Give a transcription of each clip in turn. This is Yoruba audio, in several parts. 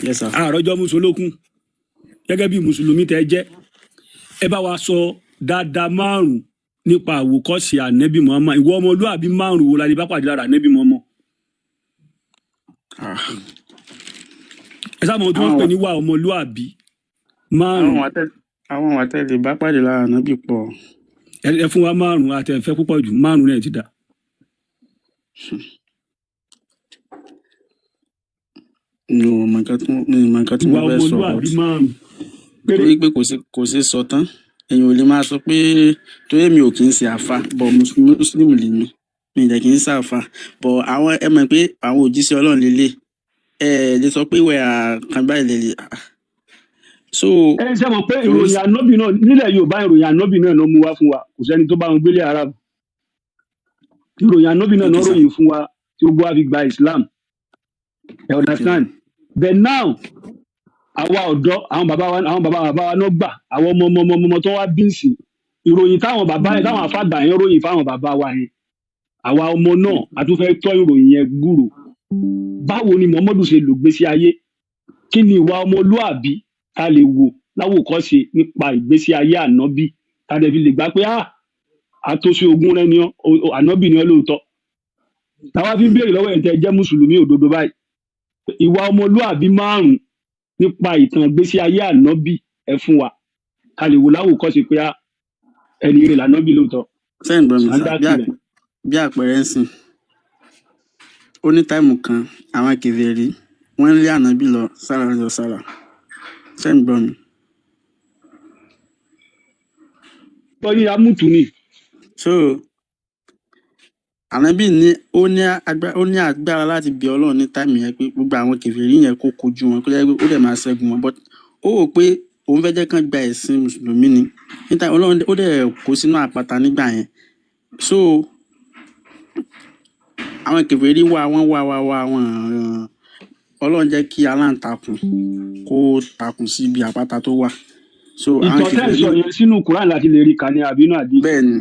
Yes sir. àròjọ musolókun gẹ́gẹ́ bí mùsùlùmí tẹ́ jẹ́ ẹ bá wa sọ dáadáa márùn nípa àwòkọ́ṣe ànẹ́bí Muhammad ìwọ ọmọlúàbí márùn wo la lè bá pàdé lára ànẹ́bí Muhammad. ẹ sáà mọ̀ tí wọ́n pè ní wà ọmọlúàbí márùn. àwọn àtẹ̀lé bá pàdé lára ànábì pọ̀. ẹ fún wa márùn àtẹ̀fẹ́ púpọ̀ jù márùn náà ti dà. mi ò mọ nǹkan tí mo ìwà fẹ́ sọ ọmọlúàbí márùn. torí pé kò sí sọ tán èèyàn ò lè máa sọ pé torí mi ò kì í ṣe àfa bọ̀ mùsùlùmí lèmi mi ìdẹ̀ kì í ṣe àfa bọ̀ àwọn ẹ mọ̀ pé àwọn òjíṣẹ́ Ọlọ́run lélẹ̀ ẹ lè sọ pé ìwẹ̀ àkàn báyìí lélẹ̀ so. ẹ ṣe mọ̀ pé ìròyìn ànábì náà nílẹ̀ Yorùbá ìròyìn ànábì náà ló mú wá fún wa kò sẹ́ni tó bá wọn gbélé Arab ìròyìn ànábì náà ló ròyìn fún wa tí gbogbo wa fi gba Islam you understand but now àwa ọ̀dọ́ àwọn bàbá wa náà gbà àwọn ọmọ tó wá bí sí ìròyìn táwọn bàbá yẹn táwọn àfàgbà yẹn ròyìn fáwọn bàbá wa yẹn àwa ọmọ náà a tún fẹ́ tọ́ ìròyìn yẹn gbúrò báwo ni Muhammadu ṣe lò gbésí ayé kí ni ìwà ọmọlúàbí ká lè wò láwòkọ́ṣe nípa ìgbésí ayé ànábì ká lè fi lè gbà pé àtòṣe ogun rẹ ni ànábì ni ọ lóòótọ́ táwa fi ń béèrè lọ́wọ́ ẹ̀ tẹ́ jẹ́ mùsùlùmí òdodo báyìí ìwà ọmọlúàbí márùn nípa ìtàn ìgbésí ayé ànábì ẹ fún wa ká lè wò láwòkọ́ṣe pé ẹni rẹ̀ lànábì lóòótọ́. sẹ́yìn gbọ́n mi sá bí àpẹẹrẹ ń sìn ó ní táìmù kan àwọn kèfèrí wọ́n ń lé ànábì lọ sára sẹ́yìn gbọ́n mi. tọ́yìn amútù ni. so ànábì ní ó ní agbára láti bí Ọlọ́run ní táìmù yẹn pé gbogbo àwọn kèfèrí yẹn kó kojú wọn kó jẹ́ pé ó dẹ̀ máa ṣẹ́gun wọn but ó wò pé òun fẹ́ jẹ́ kán gba ẹ̀sìn mùsùlùmí ni níta Ọlọ́run ó dẹ̀ kó sínú àpáta nígbà yẹn so àwọn kèfèrí wá wọn Ọlọ́run jẹ́ kí aláǹtakùn kó takùn sí ibi àpáta tó wà. so ìtọ́tẹ́ ìsọ yẹn sínú Quran láti lè rí kà ní àbínú àdí. bẹ́ẹ̀ ni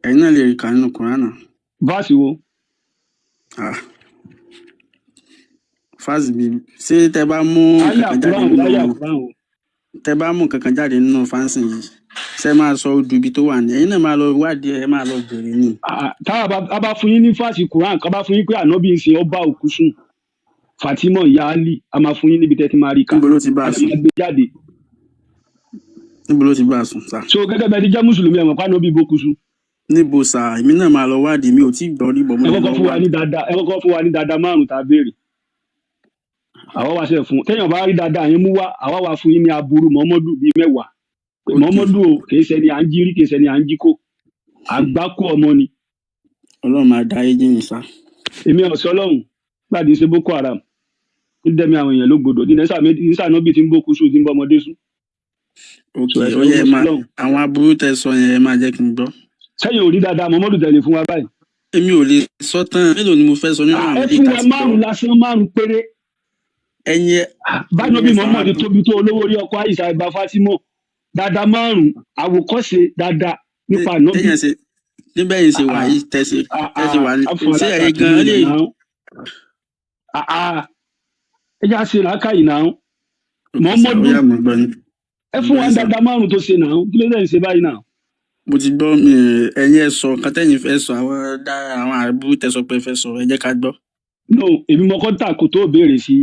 ẹ̀yin náà lè rí kà nínú Quran náà. fásì wo. fásì bíi ṣé tẹ bá mú kankan jáde nínú fáǹsì yìí ṣe máa sọ odù ibi tó wà ní ẹ̀yin náà máa lọ wádìí ẹ máa lọ bèrè ni. táwa bá fún yín ní fásì Quran ká bá fún yín pé ànábì ń ṣe ọba òkú sùn Fatima ìyá Ali a máa fún yín níbi tẹ́ ti máa rí ká. níbo ló ti bá a sùn. níbo ló ti bá a sùn sá. so gẹ́gẹ́ bẹ́ẹ̀ ti jẹ́ mùsùlùmí ẹ̀mọ̀ pa ànábì bókú sùn. níbo sá èmi náà máa lọ wádìí mi ò tí ì gbọ́ rí bọ̀ mo lè lọ wádìí. ẹ kọ́kọ́ fún wa ní dáadáa márùn-ún tá a béèrè. àwa wá ṣe fún téèyàn bá rí dáadáa yẹn mú wá àwa wá fún yín ní aburú Muhammadu bíi 10. Muhammadu o kìí ṣẹni à ń jí rí kìí ṣẹni à ń jí kó àgbákò ọmọ ni. Ọlọ́run máa dá ayé jìnnì sá. èmi ọ̀sẹ̀ Ọlọ́run gbàdí ṣe Boko Haram ní dẹ́mi àwọn èèyàn ló gbọdọ̀ ní nísànàbí tí ń bókú sùn tí ń bọ́ ọmọdé sùn. ok ọyẹ àwọn aburú tẹ sọ yẹn ẹ máa jẹ́ kí n gbọ́. sẹ́yìn ò rí dáadáa Muhammadu tẹ̀lé fún wa báyìí. èmi ò lè sọ tán mélòó ni mo fẹ́ sọ nínú àwọn ẹ fún wa márùn lásán márùn péré. ẹyin báyọ̀ bí Muhammadu tóbi tó olówó rí ọkọ Àìṣà ìbá Fátímọ̀ dáadáa márùn àwòkọ́ṣe dáadáa nípa ànábì. níbẹ̀ yìí ṣe wà yìí tẹ̀sí wà ní ṣé ẹ̀yin gan-an lè. ẹ já ṣe làákàyè náà Muhammadu ẹ fún wa dáadáa márùn tó ṣe náà kí ló dé ṣe báyìí náà. mo ti gbọ́ ẹ̀yin ẹ̀ sọ kátẹ́yìn fẹ́ sọ àwọn àbúrò tẹ̀sọ pé fẹ́ sọ ẹ jẹ́ ká gbọ́. no èmi mọ kọ́ńtà kò tó béèrè sí.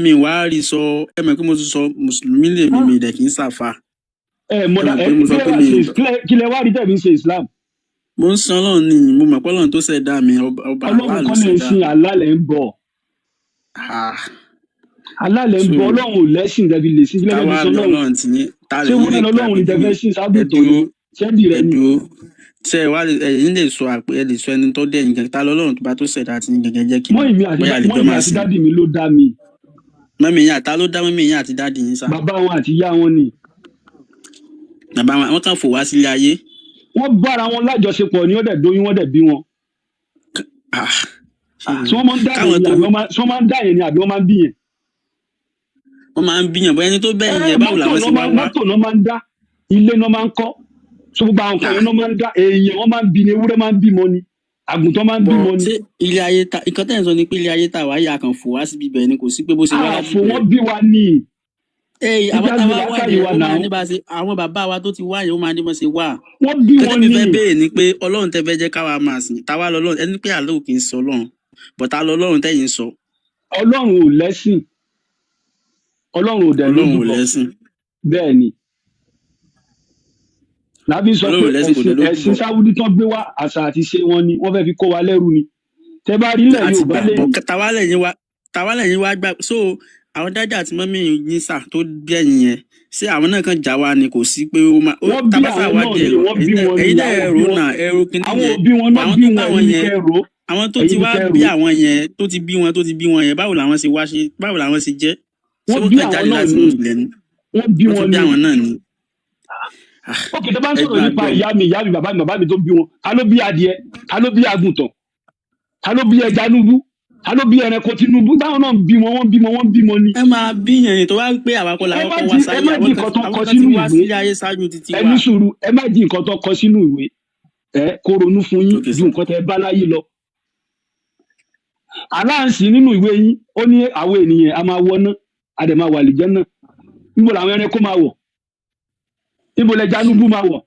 mi wá rí sọ ẹ mọ̀ pé mo ti sọ mùsùlùmí lè mi dẹ̀ kì í ṣàfà. kí lẹ wá rí tẹ̀mí ṣe Islam. mo ń san Ọlọ́run ni mo mọ̀ pé Ọlọ́run tó ṣẹ̀dá mi ọba Ọlọ́run kọ́ lè sin alálẹ̀ ń bọ̀. alálẹ̀ ń bọ̀ Ọlọ́run ò lẹ́sìn dẹ́bi lè sin kílẹ̀ bí sọ́lọ́run. ṣé wọ́n ní Ọlọ́run ní tẹ́fẹ́ sí sábùtò ni ṣẹ́bi rẹ̀ ni. ṣe wá ẹ̀yin lè sọ ẹ lè sọ ẹni tó dé ẹ̀yin gẹ́gẹ́ ta lọ́lọ́run tó bá tó ṣẹ̀dá àti gẹ́gẹ́ jẹ́ kí mọ́ ìmí àti dádì mi ló dá mi. mọ́mí yín àtá ló dá mọ́mí yín àti dádì yín sá. bàbá wọn àti ìyá wọn ni. bàbá wọn kàn fò wá sílé ayé. wọ́n bára wọn lájọṣepọ̀ ni wọ́n dẹ̀ dóyún wọ́n dẹ̀ bí wọn. tí wọ́n máa ń dá yẹn ni àbí wọ́n máa ń bí yẹn. wọ́n máa ń bí yẹn bọ́ ẹni tó bẹ́ẹ̀ yẹn báwo làwọn ṣe máa wá. mọ́tò náà máa ń dá ilé náà máa ń kọ́ so gbogbo àwọn kan náà máa ń dá èèyàn wọ́n máa ń bí ni ewúrẹ́ máa ń bímọ ni àgùntàn máa ń bọ̀ bímọ ni. ṣé ilé ayé ta nǹkan tẹ̀ ń sọ ni pé ilé ayé ta wà yà kàn fò wá síbi ibẹ̀ ni kò sí pé bó ṣe wá láti àfò wọn bẹ̀rẹ̀. bí wa ni àwọn ìjà táwa gbèrà wà káyé yẹn wa ó máa náà ní bá ṣe àwọn bàbá wa tó ti wá yẹn ó máa ní bó ṣe wà. wọ́n bí wọn kẹ́tẹ́mi ni. fẹ́ béèrè ni pé ọlọ́run tẹ́ fẹ́ jẹ́ káwa máa sìn táwa lọ́lọ́run ẹni pé àlọ́ kì í sọ ọlọ́run bọ̀tá lọ́lọ́run tẹ́yìn sọ ọlọ́run ò lẹ́sìn ọlọ́run ò dẹ̀ ọlọ́run ò lójúbọ lẹ́sìn bẹ́ẹ̀ ni làbí sọ pé ọlọ́run ò lẹ́sìn kò dẹ̀ ẹ̀sìn lójúbọ. sáwúdí tán gbé wá àṣà àti ṣe wọn ni wọ́n fẹ́ fi kó wa lẹ́rú ni tẹ́ bá rí ilẹ̀ àti Yorùbá gbà bọ̀ lẹ́yìn táwa lẹ́yìn wá gbà so àwọn dájà àti mọ́mí yín sà tó bí ẹ̀yìn yẹn ṣé àwọn náà kàn já wa ni kò sí pé ó máa wọ́n bí tábàṣà àwọn wá náà díẹ̀ ni lọ wọ́n bí wọn ẹ̀yin ni náà àwọn ẹ̀rọ bí wọn náà ẹ̀rọ kìíní àwọn yẹn òbí wọn náà àwọn bí tó bá wọn wọn ẹ̀yin yẹn kẹ́ rò àwọn tó ti ẹ̀yin wá kẹ́ bí rò àwọn yẹn tó ti bí wọn yẹn báwo làwọn ṣe wá ṣe báwo làwọn ṣe jẹ́ ṣé wọ́n wọ́n bí kàn àwọn jáde náà láti ni inú ilẹ̀ ni wọ́n bí wọ́n wọn tún bí ni. àwọn náà ni. ókè tó bá ń ẹ sọ̀rọ̀ nípa gbàgbọ́ ìyá mi bàbá mi tó bí wọn ta ló bí adìẹ ta ló bí àgùntàn ta ló bí ẹja núbú ta ló bí ẹranko Tinubu táwọn náà wọ́n bímọ ni. ẹ máa bí yẹn tó wá pé àwakọ̀ làwọn kan wá ẹ sáyé má di nǹkan tó àwọn kọ kan ti sínú wá ìwé sílé ayé ṣáájú títí ẹ wa. ní sùúrù ẹ má di nǹkan tó kọ sínú ìwé kó ronú fún yín Okay, ju sir. nǹkan tẹ́ bá láyé lọ. aláǹsì nínú ìwé yín ó ní àwọn ènìyàn a máa wọná a dẹ̀ máa wà lìjẹ́ náà níbo làwọn ẹranko máa wọ̀ níbo lẹja núbú máa wọ̀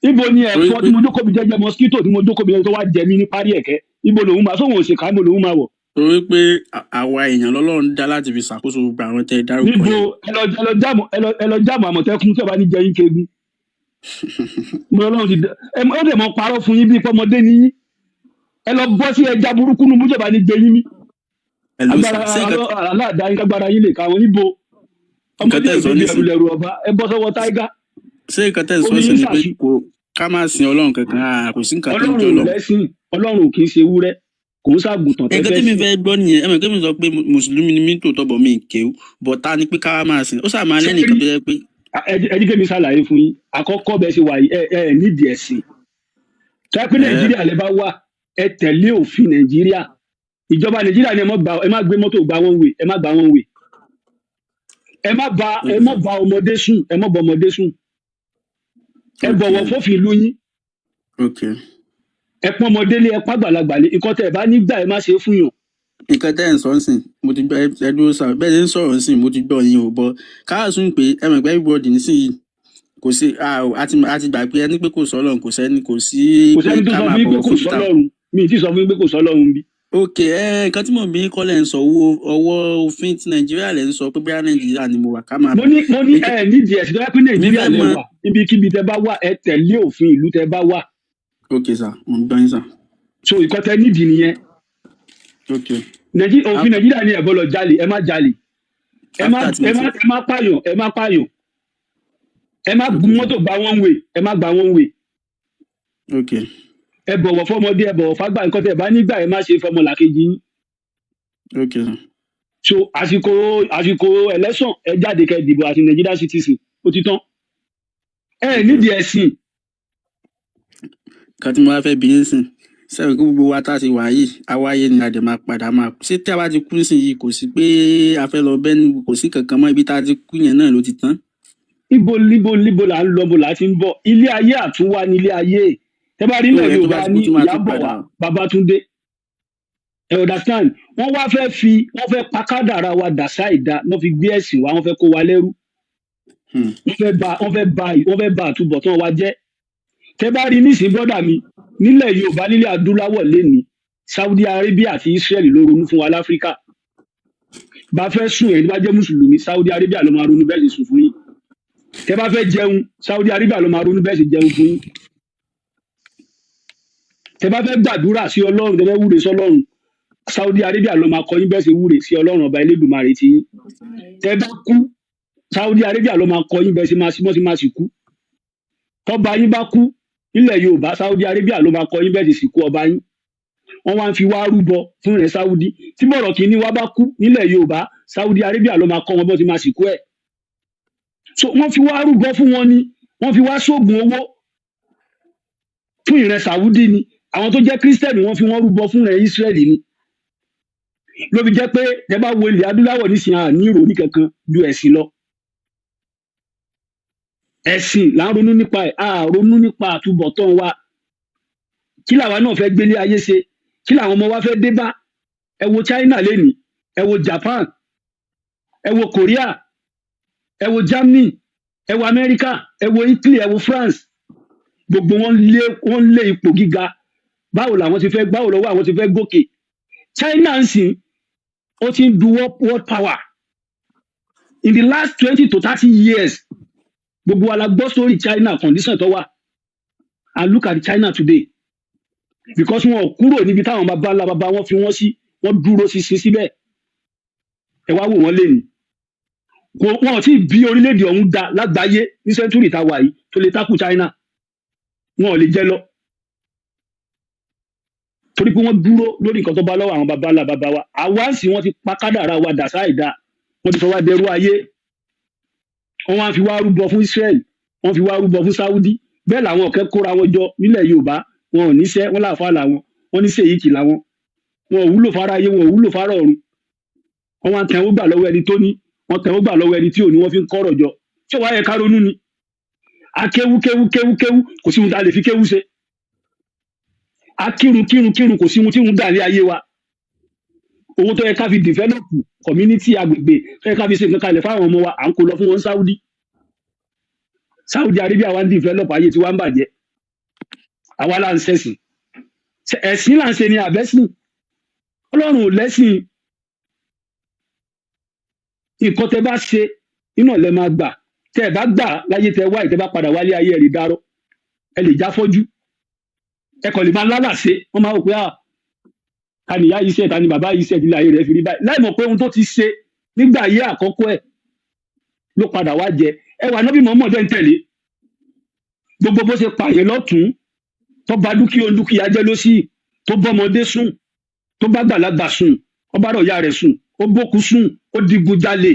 níbo ni ẹ̀fọ́ tí mo jókòó mi jẹ́jẹ́ mosquito tí mo jókòó mi jẹ́jẹ́ tó wá jẹ mí ní parí ẹ̀kẹ́ níbo lòun máa sóhun òṣèkà níbo lòun máa wọ̀. torí pé àwa èèyàn lọ́lọ́run dá láti fi ṣàkóso gbogbo àwọn tẹ́ ẹ dárúkọ níbo yẹn. ẹ lọ jáàmù àmọ̀tẹ́kùn tí ọba ní jẹyìn kegun mo lọ́lọ́run ti ó dẹ̀ mọ parọ́ fún yín bí pọ́mọdé ní yín ẹ lọ bọ́ sí ẹja burúkú nu mújọba ní jẹyìn mi ẹ ló agbára sà ṣé nǹkan aláàdá yín kágbára yín lè ka àwọn níbo ọmọdé tẹ́ ẹ sọ ìgbẹ́jọ nísìn ẹrù ọba ẹ bọ́ sọ́wọ́ táígá ṣé nǹkan tẹ́ ẹ sọ omi sí yín ni pé ṣàṣì ká má sin ọlọ́run kankan kò sí nǹkan tó ń jọ ọlọ́run ò lọ. lẹ́sìn ọlọ́run kì í ṣe ewúrẹ́ kò ń ṣàgùntàn tẹ́ nǹkan fẹ́ tí mi sìn. fẹ́ gbọ́ nìyẹn ẹ mọ̀ kí mi sọ pé mùsùlùmí ni mí tòótọ́ bọ̀ mí kéwú bọ̀ ta ni pé ká máa sìn ó sà máa lẹ́nìkan tó yẹ pé ẹjí kémi ṣàlàyé fún yín àkọ́kọ́ bẹ́ẹ̀ ṣe wà yìí ẹ nídìí ẹ̀sìn tẹ́pẹ́ nàìjíríà lè bá wà ẹ tẹ̀lé òfin nàìjíríà ìjọba nàìjíríà ni ẹ má gbé mọ́tò gba one way ẹ má gba one way ẹ má ba ọmọdé sùn ẹ má ba ọmọdé sùn ẹ bọ̀wọ̀ fófin ìlú yín okay. ẹ pọ́n ọmọdé lé ẹ pa àgbàlagbà lé nǹkan tẹ́ ẹ bá nígbà ẹ má ṣe é fún yàn. nǹkan tẹ́ ẹ̀ ń sọ ń sìn mo ti gbọ́ ẹ dúró sà bẹ́ẹ̀ ṣe ń sọ̀rọ̀ ń sìn mo ti gbọ́ yín o bọ́ káàsùn pé ẹ mọ̀ pé everybody nísìnyí kò sí àti gbà pé ẹni pé kò sọ́lọ́run kò sẹ́ni kò sí kò sẹ́ni tó ká sọ máa fún yín pé bọ̀wọ̀ kò fún títà. sọ́lọ́run mi ì tí sọ fún yín pé kò sọ́lọ́run bí. ok nǹkan tí mò ń bí kọ́lẹ̀ ń sọ ọwọ́ òfin ti nàìjíríà lẹ̀ ń sọ pé bóyá nàìjíríà ni mo wà ká máa mo ní ẹ nídìí ẹ̀sìn tó yẹ pé nàìjíríà lè wà ibikíbi tẹ́ bá wà ẹ tẹ̀lé òfin ìlú tẹ́ bá wà. ok sà mo ń gbọ́ yín sà. so ìkọ́ tẹ́ nídìí nìyẹn. ok òfin nàìjíríà ni ẹ gbọ́dọ̀ jalè ẹ má jalè ẹ má pààyàn ẹ má gun mọ́tò gba one way ẹ má gba one way. ok ẹ bọ̀wọ̀ fọmọdé ẹ bọ̀wọ̀ fágbà nǹkan tẹ́ bá nígbà ẹ má ṣe fọmọlàkejì yín. ok sà. so àsìkò election ẹ jáde kẹ́ dìbò àti Nigerian citizen ó ti tán. ẹ nídìí ẹ̀sìn. kan tí mo bá fẹ́ bí yín sìn sẹ́wọ̀n kí gbogbo wa tá a ti wà yìí awáyé ni a dẹ̀ máa padà máa ṣé tí a bá ti kú sí yìí kò sí pé a fẹ́ lọ bẹ́ẹ̀ ni kò sí kankan mọ́ ibi tá a ti kú yẹn náà ló ti tán. ibo là ń lọ bó là ti ń bọ̀ ilé ayé àtúnwá ní ilé ayé tẹ́ bá rí ilẹ̀ Yorùbá ní Ìyábọ̀ wá Babátúndé ẹ understand wọ́n fẹ́ pa kádàrá wa dàsá ìdá wọ́n fi gbé ẹ̀sìn wa wọ́n fẹ́ kó wa lẹ́rú wọ́n fẹ́ ba àtúbọ̀tán wa jẹ́ tẹ́ bá rí nísìn brọ́dà mi nílẹ̀ Yorùbá nílẹ̀ adúláwọ̀ lẹ́ni Saudi Arabia àti Israel ló ronú fún wa láfíríkà bá fẹ́ sùn ẹni bá jẹ́ mùsùlùmí Saudi Arabia ló máa ronú bẹ́ẹ̀ sì sùn fún yín tẹ́ bá fẹ́ jẹun Saudi Arabia ló máa ronú bẹ́ẹ̀ sì jẹun fún yín tẹ́ bá fẹ́ gbàdúrà sí Ọlọ́run tẹ́ fẹ́ wúre sí Ọlọ́run Saudi Arabia ló máa kọ́ yín bẹ́ẹ̀ sì wúre sí Ọlọ́run ọba Elédùmarè tí yín tẹ́ bá kú Saudi Arabia ló máa kọ́ yín bẹ́ẹ̀ sì máa sì kú tọ́ba yín bá kú nílẹ̀ Yorùbá Saudi Arabia ló máa kọ́ yín bẹ́ẹ̀ sì sìnkú ọba yín wọ́n wá ń fi wá rúbọ fún rẹ̀ Saudi tí bọ̀rọ̀ kìíní wá bá kú nílẹ̀ Yorùbá Saudi Arabia ló máa kọ́ wọn bọ́ ti máa sìnkú ẹ̀ so wọ́n fi wá rúbọ fún wọn ni wọ́n fi wá sóògùn owó fún ìrẹ̀ Saudi ni àwọn tó jẹ́ Christian wọ́n fi wọ́n rúbọ fún rẹ̀ Israel ni ló fi jẹ́ pé ẹ bá wo ilẹ̀ adúláwọ̀ nísìnyí àní ìròyìn kankan ju ẹ̀sìn lọ ẹ̀sìn là ń ronú nípa ẹ̀ a ronú nípa àtúbọ̀tán wa kí làwa náà fẹ́ gbélé ayé ṣe, kí làwọn ọmọ wa fẹ́ dé bá. Ẹ wo China lénìí, ẹ wo Japan, ẹ wo Korea, ẹ wo Germany, ẹ wo America, ẹ wo Italy, ẹ wo France, gbogbo wọn lé ipò gíga. Báwo lọ́wọ́ àwọn ti fẹ́ gòkè. China ń sìn ó ti ń du world power in the last 20 to 30 years. Gbogbo wa la gbọ́ sórí China condition tó wà, and look at China today, because wọn ò kúrò níbi táwọn bàbá wọn fi wọn sí, wọn dúró síbẹ̀. Ẹ wá wò wọ́n lé ní wọn ò tí ì bí orílẹ̀-èdè ọ̀hún da lágbàáyé ní sẹ́ńtúrì tá a wà yìí tó lè tákù China, wọn ò lè jẹ́ lọ torí pé wọ́n dúró lórí nǹkan tó bá lọ́wọ́ àwọn bàbá wa. Àwa sì wọ́n ti pa kádàrá wa dà sáìdá, wọ́n ti sọ wá dẹrú ayé. Wọ́n wá fi wá rúbọ fún Israel, wọ́n fi wá rúbọ fún Saudi. Bẹ́ẹ̀ làwọn ọ̀kẹ́ kóra wọn jọ nílẹ̀ Yorùbá, wọn ò níṣẹ́, wọ́n láàfáà làwọn, wọ́n ní sèyíkì làwọn, wọn ò wúlò fara ayé, wọn ò wúlò fara ọ̀run. Wọ́n wá tẹ̀wọ́ gbà lọ́wọ́ ẹni tó ní, wọ́n tẹ̀wọ́ gbà lọ́wọ́ ẹni tí ò ní, wọ́n fi ń kọ́rọ̀ jọ. Ṣé wàá yẹ ká ronú ni? Akéwu kò sí ohun tá a lè fi kéwu ṣe. Akírun kò sí ohun tí ń dà ní ayé wa. Owó tó yẹ ká fi develop community agbègbè tó yẹ ká fi ṣe nǹkan kalẹ̀ fáwọn ọmọ wa, à ń kó lọ fún wọn Saudi Arabia wa ń develop, ayé tí wá ń bàjẹ́. Àwa là ń ṣẹ̀sìn. Ẹ̀sìn là ń ṣe ni àbẹ́sìn. Ọlọ́run ò lẹ́sìn. Nǹkan tẹ bá ṣe iná lẹ máa gbà. Tẹ ẹ bá gbà láyé tẹ wá ìtẹ bá padà wálé ayé ẹ lè dárò. Ẹ lè já fọ́jú. Ẹ kàn lè máa lálàsé. Wọ́n máa wò pé ta ni ìyá yìí ṣe, ta ni bàbá yìí ṣe, ìdílé ayé rẹ̀ fi rí báyìí. Láì mọ̀ pé ohun tó ti ṣe nígbà ayé àkọ́kọ́ ẹ̀ ló padà wá jẹ. Ẹ wà Nábì Muhammad dẹ́ ń tẹ̀lé. Gbogbo bó ṣe pààyàn lọ́tún, tó bá dúkìá jẹ́ lósì, tó bọ́mọdé sùn, tó bá gbàlagbà sùn, ó bá rọ̀yà rẹ̀ sùn, ó bókú sùn, ó digunjalè,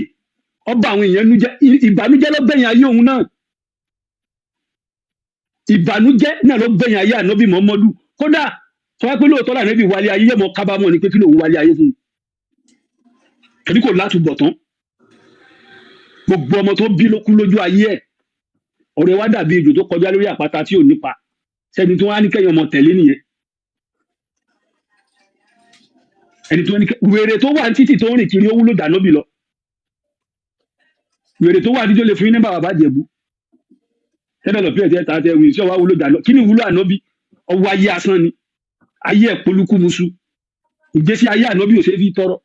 ó bá àwọn èèyàn nújẹ́. Ìbànújẹ́ ló gbẹ̀yìn ayé òun náà. Ìbànújẹ́ náà ló gbẹ̀yìn ayé Ànábì Muhammad. Kódà tó wá pé lóòótọ́ là Ànábì wálé ayé yẹ̀mọ́ kábàámọ̀ ni pé kí lòun wálé ayé fún un. Torí kò látúbọ̀ tán. Gbogbo ọmọ tó bí ló kú lójú ayé ẹ̀. Ọ̀rẹ́ wa dàbí ejò tó kọjá lórí àpáta tí ò nípa. Sẹ́ni tó wá ní kẹ́yìn ọmọ tẹ̀lé nìyẹn. Ẹni tó ní wèrè tó wà ní títì tó ń rìn kiri ó wúlò d'Ànábì lọ. Wèrè tó wà ní tó lè fún yín ní bàbá Jẹ̀bú. Tẹ́lẹ̀ lọ pé ta tẹ wí sí ọwá wúlò d'Ànábì. Kí ni wúlò Ànábì? Ọwọ́ ayé asán ni. Ayé ẹ̀ polúkúmuṣu. Ìgbésí ayé Ànábì ò ṣe fi tọrọ.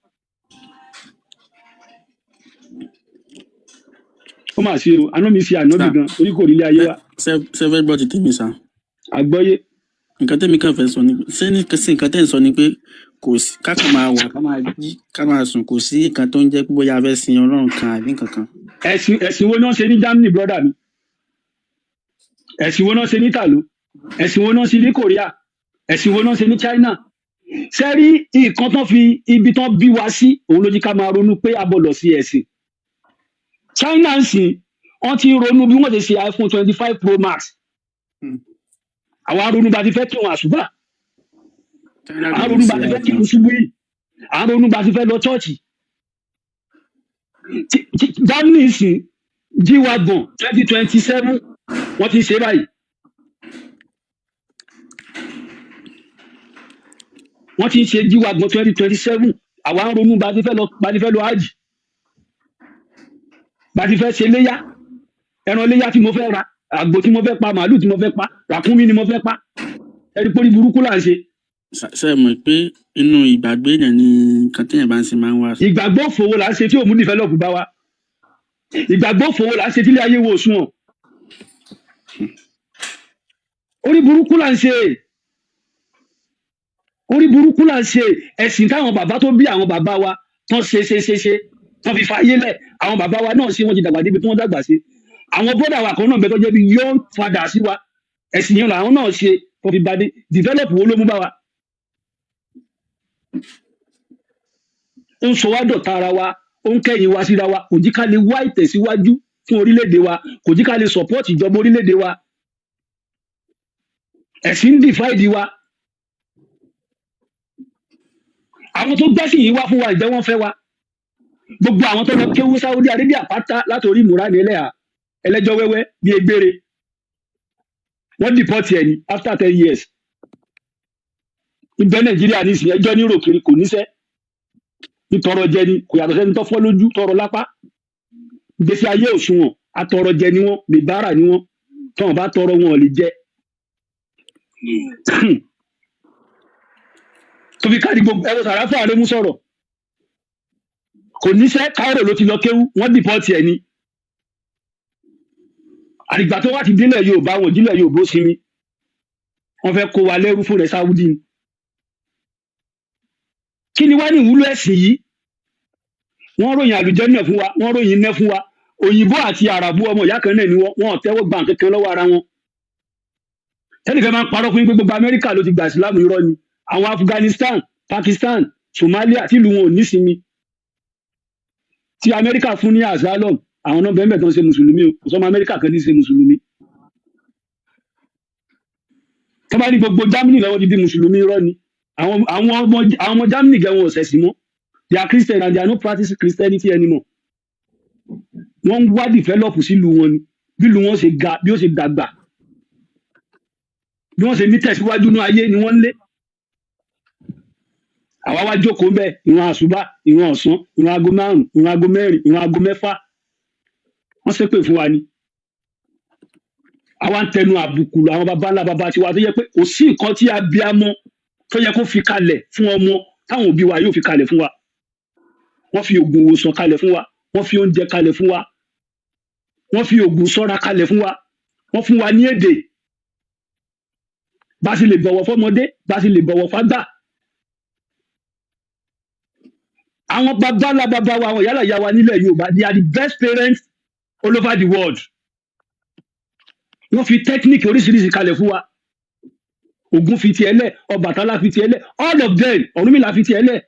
Ó mà ṣe o, àná mi ṣe Ànábì gan torí kò rí ilé ayé wa. Ṣé fẹ́ gbọ́ ti tèmi sá? Àgbọ́yé. Nǹkan tẹ́mi kàn fẹ́ sọ ni ṣé ní nǹkan tẹ́ ń sọ ni pé kò sí kákan máa wà ká máa jí ká máa sùn, kò sí nǹkan tó ń jẹ́ pé bóyá a fẹ́ sin Ọlọ́run kan àbí nǹkan kan. Ẹ̀sìn wo náà ṣe ní Germany brother mi? Ẹ̀sìn wo náà ṣe ní Tàló? Ẹ̀sìn wo náà ṣe ní Korea? Ẹ̀sìn wo náà ṣe ní China? Sẹ́rí nǹkan tán fi ibi tán bí wa sí òun ló jí ká máa ronú pé a bọ̀lọ̀ sí ẹ̀sìn. China ń sìn wọ́n ti ronú bí wọ́n ti ṣe iPhone 25 Pro Max. Àwọn aronú bá ti fẹ́ kí wọn àṣùbà. Àwọn aronú bá ti fẹ́ kí wọn ṣubú yìí. Àwọn aronú bá ti fẹ́ lọ chọ́ọ̀chì. Germany sìn G-Wagon 2027 wọ́n ti ṣe báyìí. Wọ́n ti ṣe G-Wagon 2027. Àwọn aronú bá ti fẹ́ lọ hajj. Bá ti fẹ́ ṣe léyà. Ẹran léyà tí mo fẹ́ ra. Àgbò tí mo fẹ́ pa, màálù tí mo fẹ́ pa, ràkúnmí ni mo fẹ́ pa. Ẹni pé burúkú là ń ṣe. Ṣé ẹ mọ̀ pé inú ìgbàgbé yẹn ni nǹkan téèyàn bá ń ṣe máa ń wá. Ìgbàgbọ́ òfòwò là ń ṣe tí òun develop bá wa. Ìgbàgbọ́ òfòwò là ń ṣe tí ilé ayé wo sùn ọ̀. Orí burúkú là ń ṣe. Orí burúkú là ń ṣe. Ẹ̀sìn táwọn bàbá tó bí àwọn bàbá wa tán ṣe tán fi fàyè lẹ̀. Àwọn bàbá wa náà ṣe wọ́n ti dàgbà débi tí wọ́n dàgbà sí. Àwọn bọ́dà wa kan náà bẹ tó jẹ́ bí young father sí wa. Ẹ̀sìn yẹn làwọn náà ṣe tó fi bá dé. Develop wo ló mú bá wa? Ó ń sọ wá dọ̀tá ara wa, ó ń kẹ́yìn wa síra wa, kò jí ká lè wá ìtẹ̀síwájú fún orílẹ̀-èdè wa, kò jí ká lè support ìjọba orílẹ̀-èdè wa. Ẹ̀sìn ń divide wa. Àwọn tó gbẹ́sìn yìí wá fún wa ìjẹ́ wọ́n fẹ́ wa. Gbogbo àwọn tó lọ kéwú Saudi Arabia pátá látòrí Mùránì ẹlẹ́jọ́ wẹ́wẹ́ bí egbére. Wọ́n deport ẹ̀ ní after 10 years. ibẹ̀ Nàìjíríà ní ìsìn ẹjọ́ ní ròkiri kò níṣẹ́ nítorọ jẹ ni kò yàtọ̀ sẹ́ni tó fọ́ lójú tọrọ lápá ìgbésí ayé òṣùwọ̀n atọrọ jẹ ni wọ́n bèbára ni wọ́n tọ́wọ́n bá tọrọ wọn ò lè jẹ tó fi káàdì gbogbo ẹ̀rọ Sàráfà Àrẹ̀mú sọ̀rọ̀ kò níṣẹ́ Cairo ló ti lọ kéwú wọ́n dìpọ́tì ẹ̀ ni àdìgbà tó wá ti délẹ̀ Yorùbá wọn jílẹ̀ Yorùbá ó sinmi wọ́n fẹ́ kó wa lẹ́rú fún rẹ̀ Sáúdí ni kí ni wá ní ìwúlò ẹ̀sìn yìí wọ́n ròyìn àlùjànnà fún wa wọ́n ròyìn iná fún wa òyìnbó àti àràbù ọmọ ìyá kan náà ni wọ́n ò tẹ́wọ́ gbà kankan lọ́wọ́ ara wọn tẹ́nìkan máa ń parọ́ fún yín pé gbogbo Amẹ́ríkà ló ti gba ìsìlámù irọ́ ni àwọn Afghanistan Pakistan Somalia tí ìlú wọn ò nísinmi tí Amẹ́ríkà fún ní asylum àwọn náà bẹ́ẹ̀ tó ń ṣe mùsùlùmí o kò sọ́mọ Amẹ́ríkà kan ní ṣe mùsùlùmí tó bá ní gbogbo Germany lọ́wọ́ ti di mùsùlùmí irọ́ ni àwọn ọmọ Germany gẹ̀ wọn ò ṣẹ̀sìn mọ́ they are Christian and they are not practicing Christianity anymore wọ́n ń wá develop sílùú wọn ni bí ìlú wọn ṣe ga bí ó ṣe dàgbà bí wọ́n ṣe ní tẹ̀síwájú ní ayé ni wọ́n ń lé àwa wá jókòó ń bẹ̀ ìwọ̀n àṣùbà ìwọ̀n ọ̀sán ìwọ̀n aago 5 ìwọ̀n aago 4 ìwọ̀n aago 6 wọ́n ṣépè fún wa ni àwa ń tẹnu àbùkù àwọn baba ńlá baba tiwa tó yẹ pé kò sí nǹkan tí abiyamọ tó yẹ kó fi kalẹ̀ fún ọmọ táwọn òbí wa yóò fi kalẹ̀ fún wa wọ́n fi oògùn ìwòsàn kalẹ̀ fún wa wọ́n fi oúnjẹ kalẹ̀ fún wa wọ́n fi oògùn ṣọ́ra kalẹ̀ fún wa wọ́n fún wa ní èdè bá a sì lè bọ̀wọ̀ fọ́mọdé bá a sì lè bọ̀wọ̀ fágbà àwọn baba ńlá baba wa àwọn yálà ìyá wa nílẹ̀ Yorùbá they are the best parents all over the world wọ́n fi technique oríṣiríṣi kalẹ̀ fún wa Ògún fi tiẹ̀ lẹ̀ Ọbàtálá fi tiẹ̀ lẹ̀ all of them Ọ̀rúnmìlà fi tiẹ̀ lẹ̀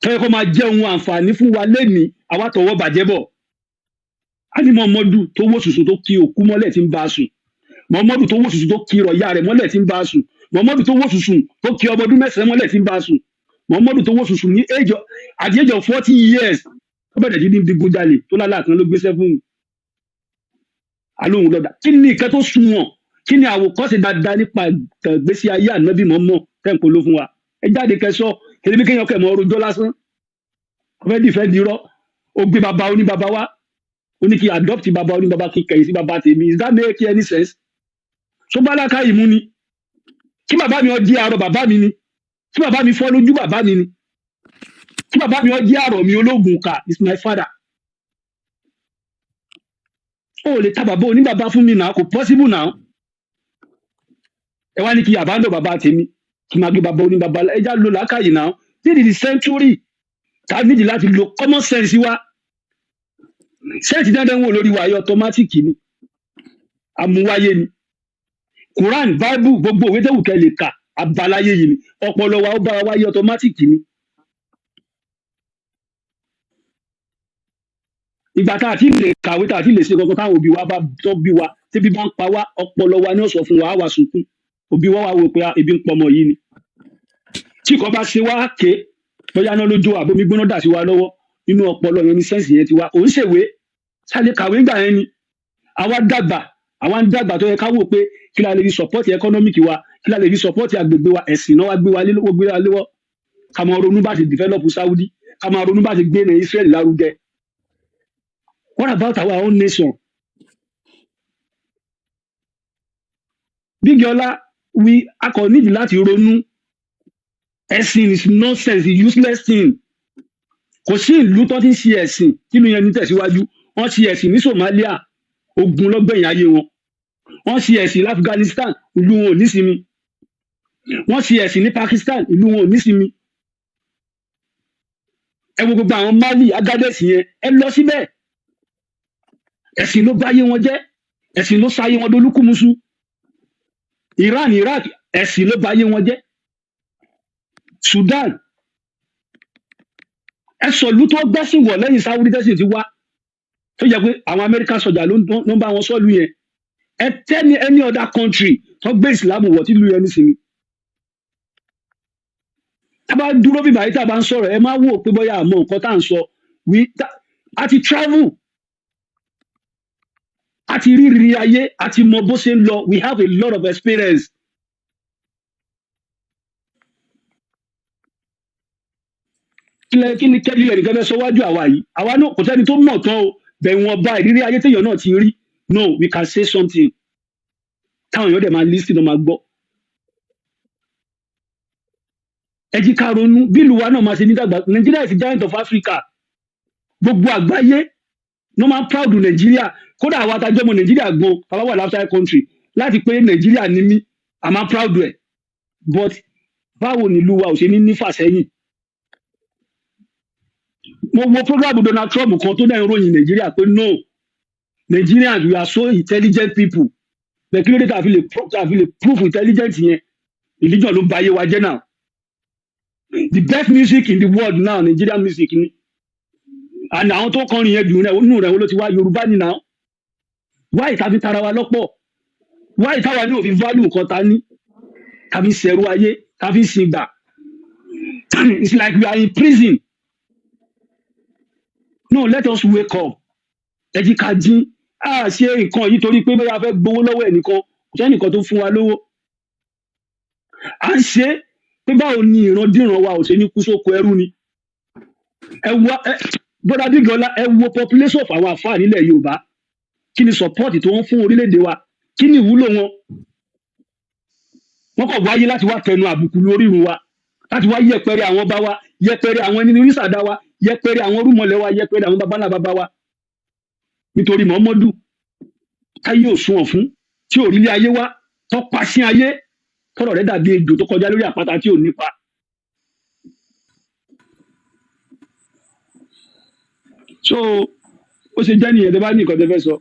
tọ́yẹ kó máa jẹ́ ohun àǹfààní fún wa lẹ́nìí àwa tọwọ́ bàjẹ́ bọ̀ á ní Mọ̀mọ́dù tó wó sùsù tó kí òkú mọ́lẹ̀ tí ń bá a sùn Mọ̀mọ́dù tó wó sùsù tó kí ìrọ̀yà rẹ̀ mọ́lẹ̀ tí ń bá a sùn Mọ̀mọ́dù tó wó sùsù tó kí ọmọ ọdún 9 mọ́lẹ̀ tí ń bá a sùn Mọ̀mọ́dù tó wó sùsù ní at the age of 40 years ó bẹ̀rẹ̀ sí ní digunjalè tó lálẹ́ kan ló gbéṣẹ́ fún un alóhùn lọ́dà kí ni ìkẹ́ tó sunwọ̀n kí ni àwòkọ́ṣe dáadáa nípa ìgbésí ayé ànábì mọ́mọ́ tẹ́ǹpọ̀ ló fún wa ẹ jáde kẹsọ́ kébí kéèyàn kẹ̀ mọ́ orojọ́ lásán ó fẹ́ dìfẹ́ dirọ́ ó gbé baba oní baba wá ó ní kí adopt baba oní baba kí kẹ̀yìn sí baba tèmi is that make any sense tó bá láká yìí mú ni kí bàbá mi ó jí àárọ̀ bàbá mi ni kí bàbá mi fọ́ lójú bàbá mi ni kí bàbá mi ó jí àárọ̀ mi ológun kà is my father ó lè ta bàbá oní baba fún mi náà kò possible náà ẹ wá ní kí àbádọ bàbá tèmi kí máa gbé bàbá oní baba ẹja lo làákàyè náà this is the century tá a nídìí láti lo common sense wa sẹ́ẹ̀tì dandan wò lórí wa ayé ọtọmátìkì ni àmúwáyé ni Quran Bible gbogbo òwe tẹ́wù kẹ́ lè kà abalaye yìí ni ọpọlọ wa ó bá wa wáyé ọtọmátìkì ni ìgbà tá a ti lè kàwé tá a ti lè ṣe kankan táwọn òbí wa bá tọ́ bí wa tẹ́bí bá ń pa wá ọpọlọ wa ni ó sọ fún wa á wá sunkún òbí wa wá wò pé ebi ń pọmọ yìí ni tí kò bá ṣe wá ké bóyá náà lójú àbomi gbóná dà sí wa lọ́wọ́ inú ọpọlọ yẹn ní sẹ́ǹsì yẹn ti wá òun ṣèwé sálẹ̀ kàwé ńgbà yẹn ni àwa ń dàgbà tó yẹ ká wò pé kí la lè fi support economic wa kí la lè fi support agbègbè wa ẹ̀sìn náà wá gbé wa léwọ́ ká máa ronú bá ti develop Saudi ká máa ronú bá ti gbé ní Israel lárugẹ. What about our own nation? Big Yola, a kò nídìí láti ronú. Ẹ̀sìn is nonsense, useless thing. Kò sí ìlú tó ti ń ṣe ẹ̀sìn kí ló yẹn ní tẹ̀síwájú. Wọ́n ṣe ẹ̀sìn ní Somalia, ogun lọ́gbẹ̀yìn ayé wọn. Wọ́n ṣe ẹ̀sìn ní Afghanistan, ìlú wọn ò nísinmi. Wọ́n ṣe ẹ̀sìn ní Pakistan, ìlú wọn ò nísinmi. Ẹ wo gbogbo àwọn Mali, Agadez yẹn, ẹ lọ síbẹ̀. Ẹ̀sìn ló báyé wọn jẹ́, ẹ̀sìn ló sáyé wọn dolúkúmuṣu. Iran, Iraq, ẹ̀sìn ló báyé wọn jẹ́. Sudan, ẹ sọ̀lú tó gbẹ́sìn wọ̀ lẹ́yìn Saudi tẹ́sìn ti wá tó jẹ́ pé àwọn American sọ̀jà ló ń bá wọn sọ́ọ̀lù yẹn. Ẹ tẹ́ni any other country tó gbé Islam wọ̀ tí ìlú yẹn nísìnyí. Tá a bá dúró bíbá yìí tá a bá ń sọ̀rọ̀ ẹ máa wò pé bóyá àmọ́ nǹkan tá à ń sọ a ti travel. A ti rí rírí ayé, a ti mọ bó ṣe ń lọ, we have a lot of experience. kí ni kẹ́lí ẹnìkan fẹ́ sọ wájú àwa yìí àwa náà kò sẹ́ni tó mọ̀ tán o bẹ̀ wọ́n bá ìrírí ayé téèyàn náà ti rí no we can say something táwọn èèyàn dẹ̀ máa listen náà máa gbọ́ ẹ jí ká ronú bí ìlú wa náà máa ṣe ní dàgbà Nigeria is the giant of Africa gbogbo àgbáyé no máa proud Nigeria kódà àwa àtàjọ ọmọ Nigeria gan bàbá wà outside country láti pé Nigeria ní mí a máa proud ẹ but báwo ni ìlú wa ò ṣe ní nífàsẹ́yìn mo wo program Donald Trump kan tó dẹ̀ ń ròyìn Nigeria pé no Nigerians we are so intelligent people bẹ́ẹ̀ kí ló dé tá a fi lè prove intelligent yẹn religion ló ń ba ayé wa jẹ́ náà the best music in the world now Nigerian music ni and àwọn tó kọrin yẹn dùn nínú rẹ̀ ló ti wá Yorùbá ni now why tàbí tara wa lọ́pọ̀ why táwa ní òfin value nǹkan ta ní tàbí sẹ̀rù ayé tàbí sìgbà it's like we are in prison no let us wake up ẹ jí ká jí a ṣe nǹkan yìí torí pé bóyá a fẹ́ gbowó lọ́wọ́ ẹnìkan kò sẹ́nìkan tó fún wa lówó à ń ṣe pé báwo ni ìrandíran wa ò ṣe ní kú sóko ẹrú ni ẹ wá bọ́dà Bígọ́lá ẹ wo population of àwọn àfáà nílẹ̀ Yorùbá kí ni support tó ń fún orílẹ̀-èdè wa kí ni ìwúlò wọn wọ́n kàn wáyé láti wá tẹnu àbùkù lórí irun wa láti wá yẹpẹrẹ àwọn bá wa yẹpẹrẹ àwọn ẹni oríṣàdá wa yẹpẹrẹ àwọn rúmọlẹ̀ wa yẹpẹrẹ àwọn babalá bàbá wa nítorí Muhammadu táyé òṣùwọ̀n fún tí ò rí ilé ayé wá tó pa sí ayé tọ́rọ̀ rẹ̀ dàbí ejò tó kọjá lórí àpáta tí ò nípa. so ó ṣe jẹ́ nìyẹn tó bá ní nǹkan tó fẹ́ sọ.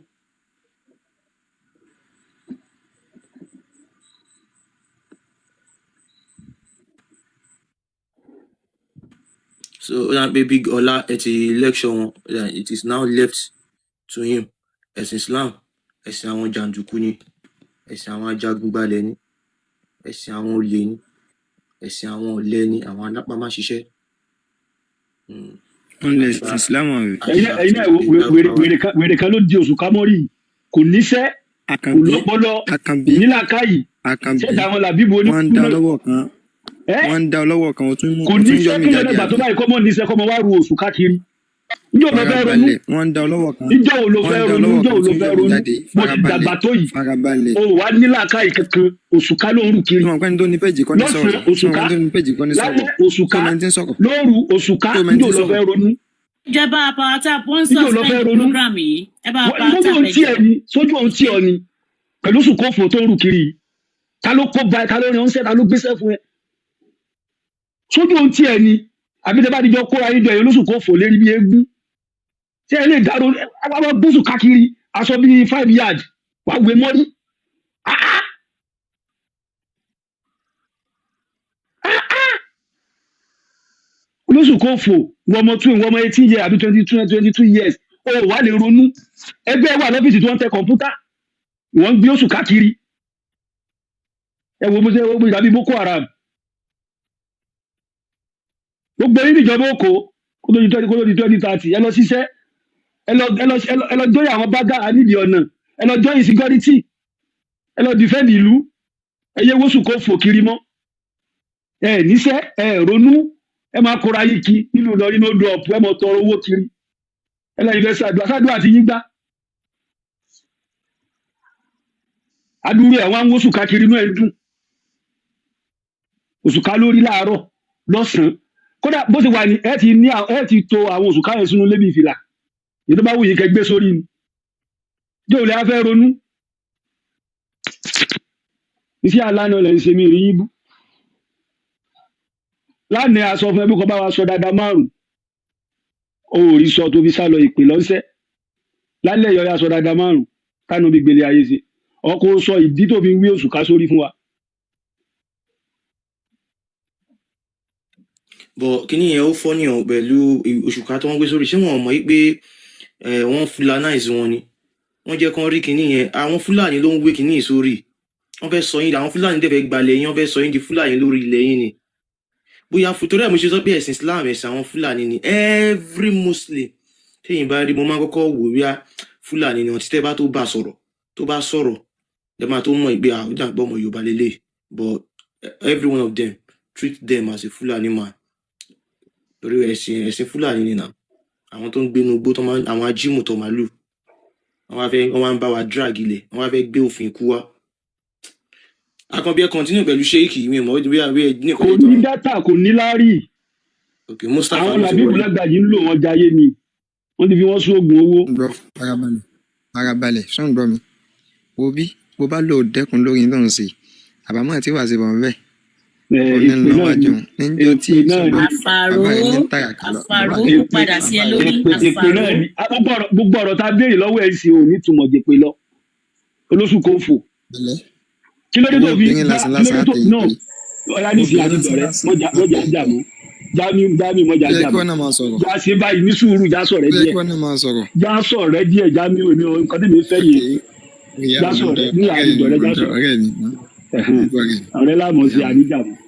So that baby Bígọ́lá at the election it is now left to him ẹ̀sìn Islam ẹ̀sìn àwọn jàǹdùkú ni ẹ̀sìn àwọn ajagunbalẹ̀ ni ẹ̀sìn àwọn olè ni ẹ̀sìn àwọn ọ̀lẹ ni àwọn alápámáṣiṣẹ́. wọ́n lè ṣe Islam rẹ̀. ẹ̀yin náà wèrè kan ló di oṣù kámọ́rì kò níṣẹ́ kò lọ́pọlọ nílàkàyè ṣẹ́ta àwọn làbíbo ní wọ́n ń dá lọ́wọ́ kan wọ́n ń dá lọ́wọ́ kan ó tún kò níṣẹ́ kí ló dàgbà tó báyìí kọ́mọ níṣẹ́ kọ́mọ wá ru oṣù káàkiri níjọ́ ló fẹ́ ronú wọ́n ń dá lọ́wọ́ kan níjọ́ wo ló fẹ́ ronú níjọ́ wo ló fẹ́ ronú mo ti dàgbà tó yìí o wà nílàkàyè kankan oṣù ká ló ń rù kiri lọ́sàn-án oṣù ká lálẹ́ oṣù ká lóru oṣù ká níjọ́ ló fẹ́ ronú. ìjọba àpáta wọ́n suspend program yìí ẹ bá àpáta pẹ̀jọ́ sójú ohun tí ọ ni pẹ̀lú oṣù kófò tó ń rù kiri ta ló kó ba ta ló rìn ọ́nṣẹ́ ta ló gbéṣẹ́ fún ẹ sójú ohun tí ẹ ni àbí tẹ bá dijọ́ kóra yín jọ yẹn lóṣù kófò lérí bí eégún tí ẹ lè dárò àwọn gbóṣù káàkiri aṣọ bíi 5 yard wà wé mọ́rí lóṣù kófò wọ́n ọmọ 18 years àbí 22 years ó wà lè ronú ẹgbẹ́ wà lọ́fíìsì tí wọ́n tẹ kọ̀ǹpútà wọ́n gbé oṣù káàkiri ẹ wo bó ṣe gbogbo ìdàbí Boko Haram gbogbo yìí níjọba òkò kó tó di 2030 ẹ lọ ṣiṣẹ́ ẹ lọ jọyìn àwọn bágà nídìí ọ̀nà ẹ lọ jọyìn security ẹ lọ defend ìlú ẹ yẹ wóṣù kó fò kiri mọ́ ẹ níṣẹ́ ẹ ronú ẹ máa kóra yìí kí nílùú lọ nínú odò ọ̀pọ̀ ẹ mọ̀ tọrọ owó kiri ẹ lọ ìfẹ́ sàdúrà àti yín gbá adúrú ẹ̀ wọ́n á ń wóṣù káàkiri inú ẹ̀ ń dùn oṣù ká lórí láàárọ̀ lọ́sàn-án kódà bó ṣe wà ní ẹ ti to àwọn oṣù ká yẹn sínú lébi ìfìlà èyí tó bá wù yín kẹ́ gbé sórí ni yóò lè afẹ́ ronú iṣẹ́ aláàánú lẹ̀ ń ṣe mí rí yín bú lánàá aṣọ fún ẹbí kan bá wa sọ dáadáa 5 o ò rí sọ tó fi sá lọ ìpè lọ́sẹ̀ lálẹ́ ìyọ́ ya sọ dáadáa 5 kánú bí gbélé ayé ṣe ọkọ̀ sọ ìdí tó fi ń wí oṣù ká sórí fún wa. bọ̀ kíní yẹn ó fọ́ níyàn pẹ̀lú oṣù ká tó wọ́n gbé sórí ṣé wọ́n mọ̀ pé wọ́n fulanize wọn ni wọ́n jẹ́ kán rí kíní yẹn àwọn Fúlàní ló ń gbé kíní yìí sórí wọ́n fẹ́ sọ yín àwọn Fúlàní dẹ̀ fẹ́ gbalẹ̀ yín wọ́n fẹ́ sọ yín di Fúlàní lórí ilẹ̀ yín ni bóyá torí ẹ̀ mo ṣe sọ pé ẹ̀sìn Islam ẹ̀sìn àwọn Fúlàní ni every Muslim téyìn bá rí mo máa kọ́kọ́ wò wíyá Fúlàní ni wọ́n ti tẹ́ bá tó bá sọ̀rọ̀ ẹ máa tó mọ̀ ìgbé àwọn ìdàgbọ́ ọmọ Yorùbá lélẹ̀ but every one of them treat them as a Fulani man torí ẹ̀sìn fúlàní nìyà àwọn tó ń gbénu igbó tó máa àwọn ajímùtọ̀ màálù wọ́n máa ń bá wa drag ilẹ̀ wọ́n wá fẹ́ gbé òfin ikú wá. Akànbí ẹ continue pẹ̀lú sheikh mi mọ̀ bí ẹ ní kò ní dátà kò ní láárí okay Mustapha àwọn làbíbù lágbàjì ń lò wọn jayé ni wọ́n ti fi wọ́n sún oògùn owó. farabalẹ̀ sọ́n gbọ́ mi wo bí bó bá lò dẹ́kun lórí náà sí àbámọ̀ àti wàá sí bọ̀ bẹ́ẹ̀ àfàró kò padà sí ẹ lórí àfàró. gbogbo ọ̀rọ̀ tá a béèrè lọ́wọ́ ẹ̀ sì ò ní túmọ̀ jèpè lọ olóṣù kò fò kí ló dé tó fi náà ọ̀la ní ìsìn àti bẹ̀rẹ̀ mọ́jà jà mọ́ jámi mọ́jà jà mọ́ já sí báyìí ní sùúrù já sọ̀rẹ́ díẹ̀ jámi èmi nǹkan tí mi fẹ́ yìí já sọ̀rẹ́ ní àdìgbọ̀rẹ́ já sọ̀rẹ́ ọ̀rẹ́ láàmú sí àdìjà mọ́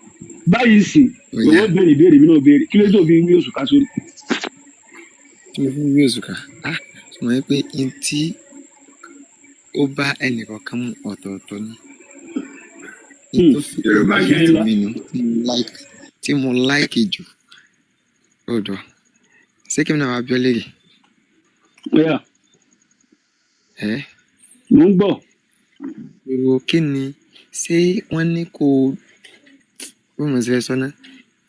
báyìí sì owó béèrè mi náà béèrè kí ló tó fi wí oṣù ká sórí. tí mo fi wí oṣù ká mọ̀ pé n tí ó bá ẹnìkọ̀ọ̀kan mú ọ̀tọ̀ọ̀tọ̀ ni tí mo láìkì jù ọ̀dọ̀ ṣé kí n náà wá bí ọ léèrè. mo ń gbọ́. èrò kí ni ṣé wọ́n ní kó bó mo ṣe sọ náà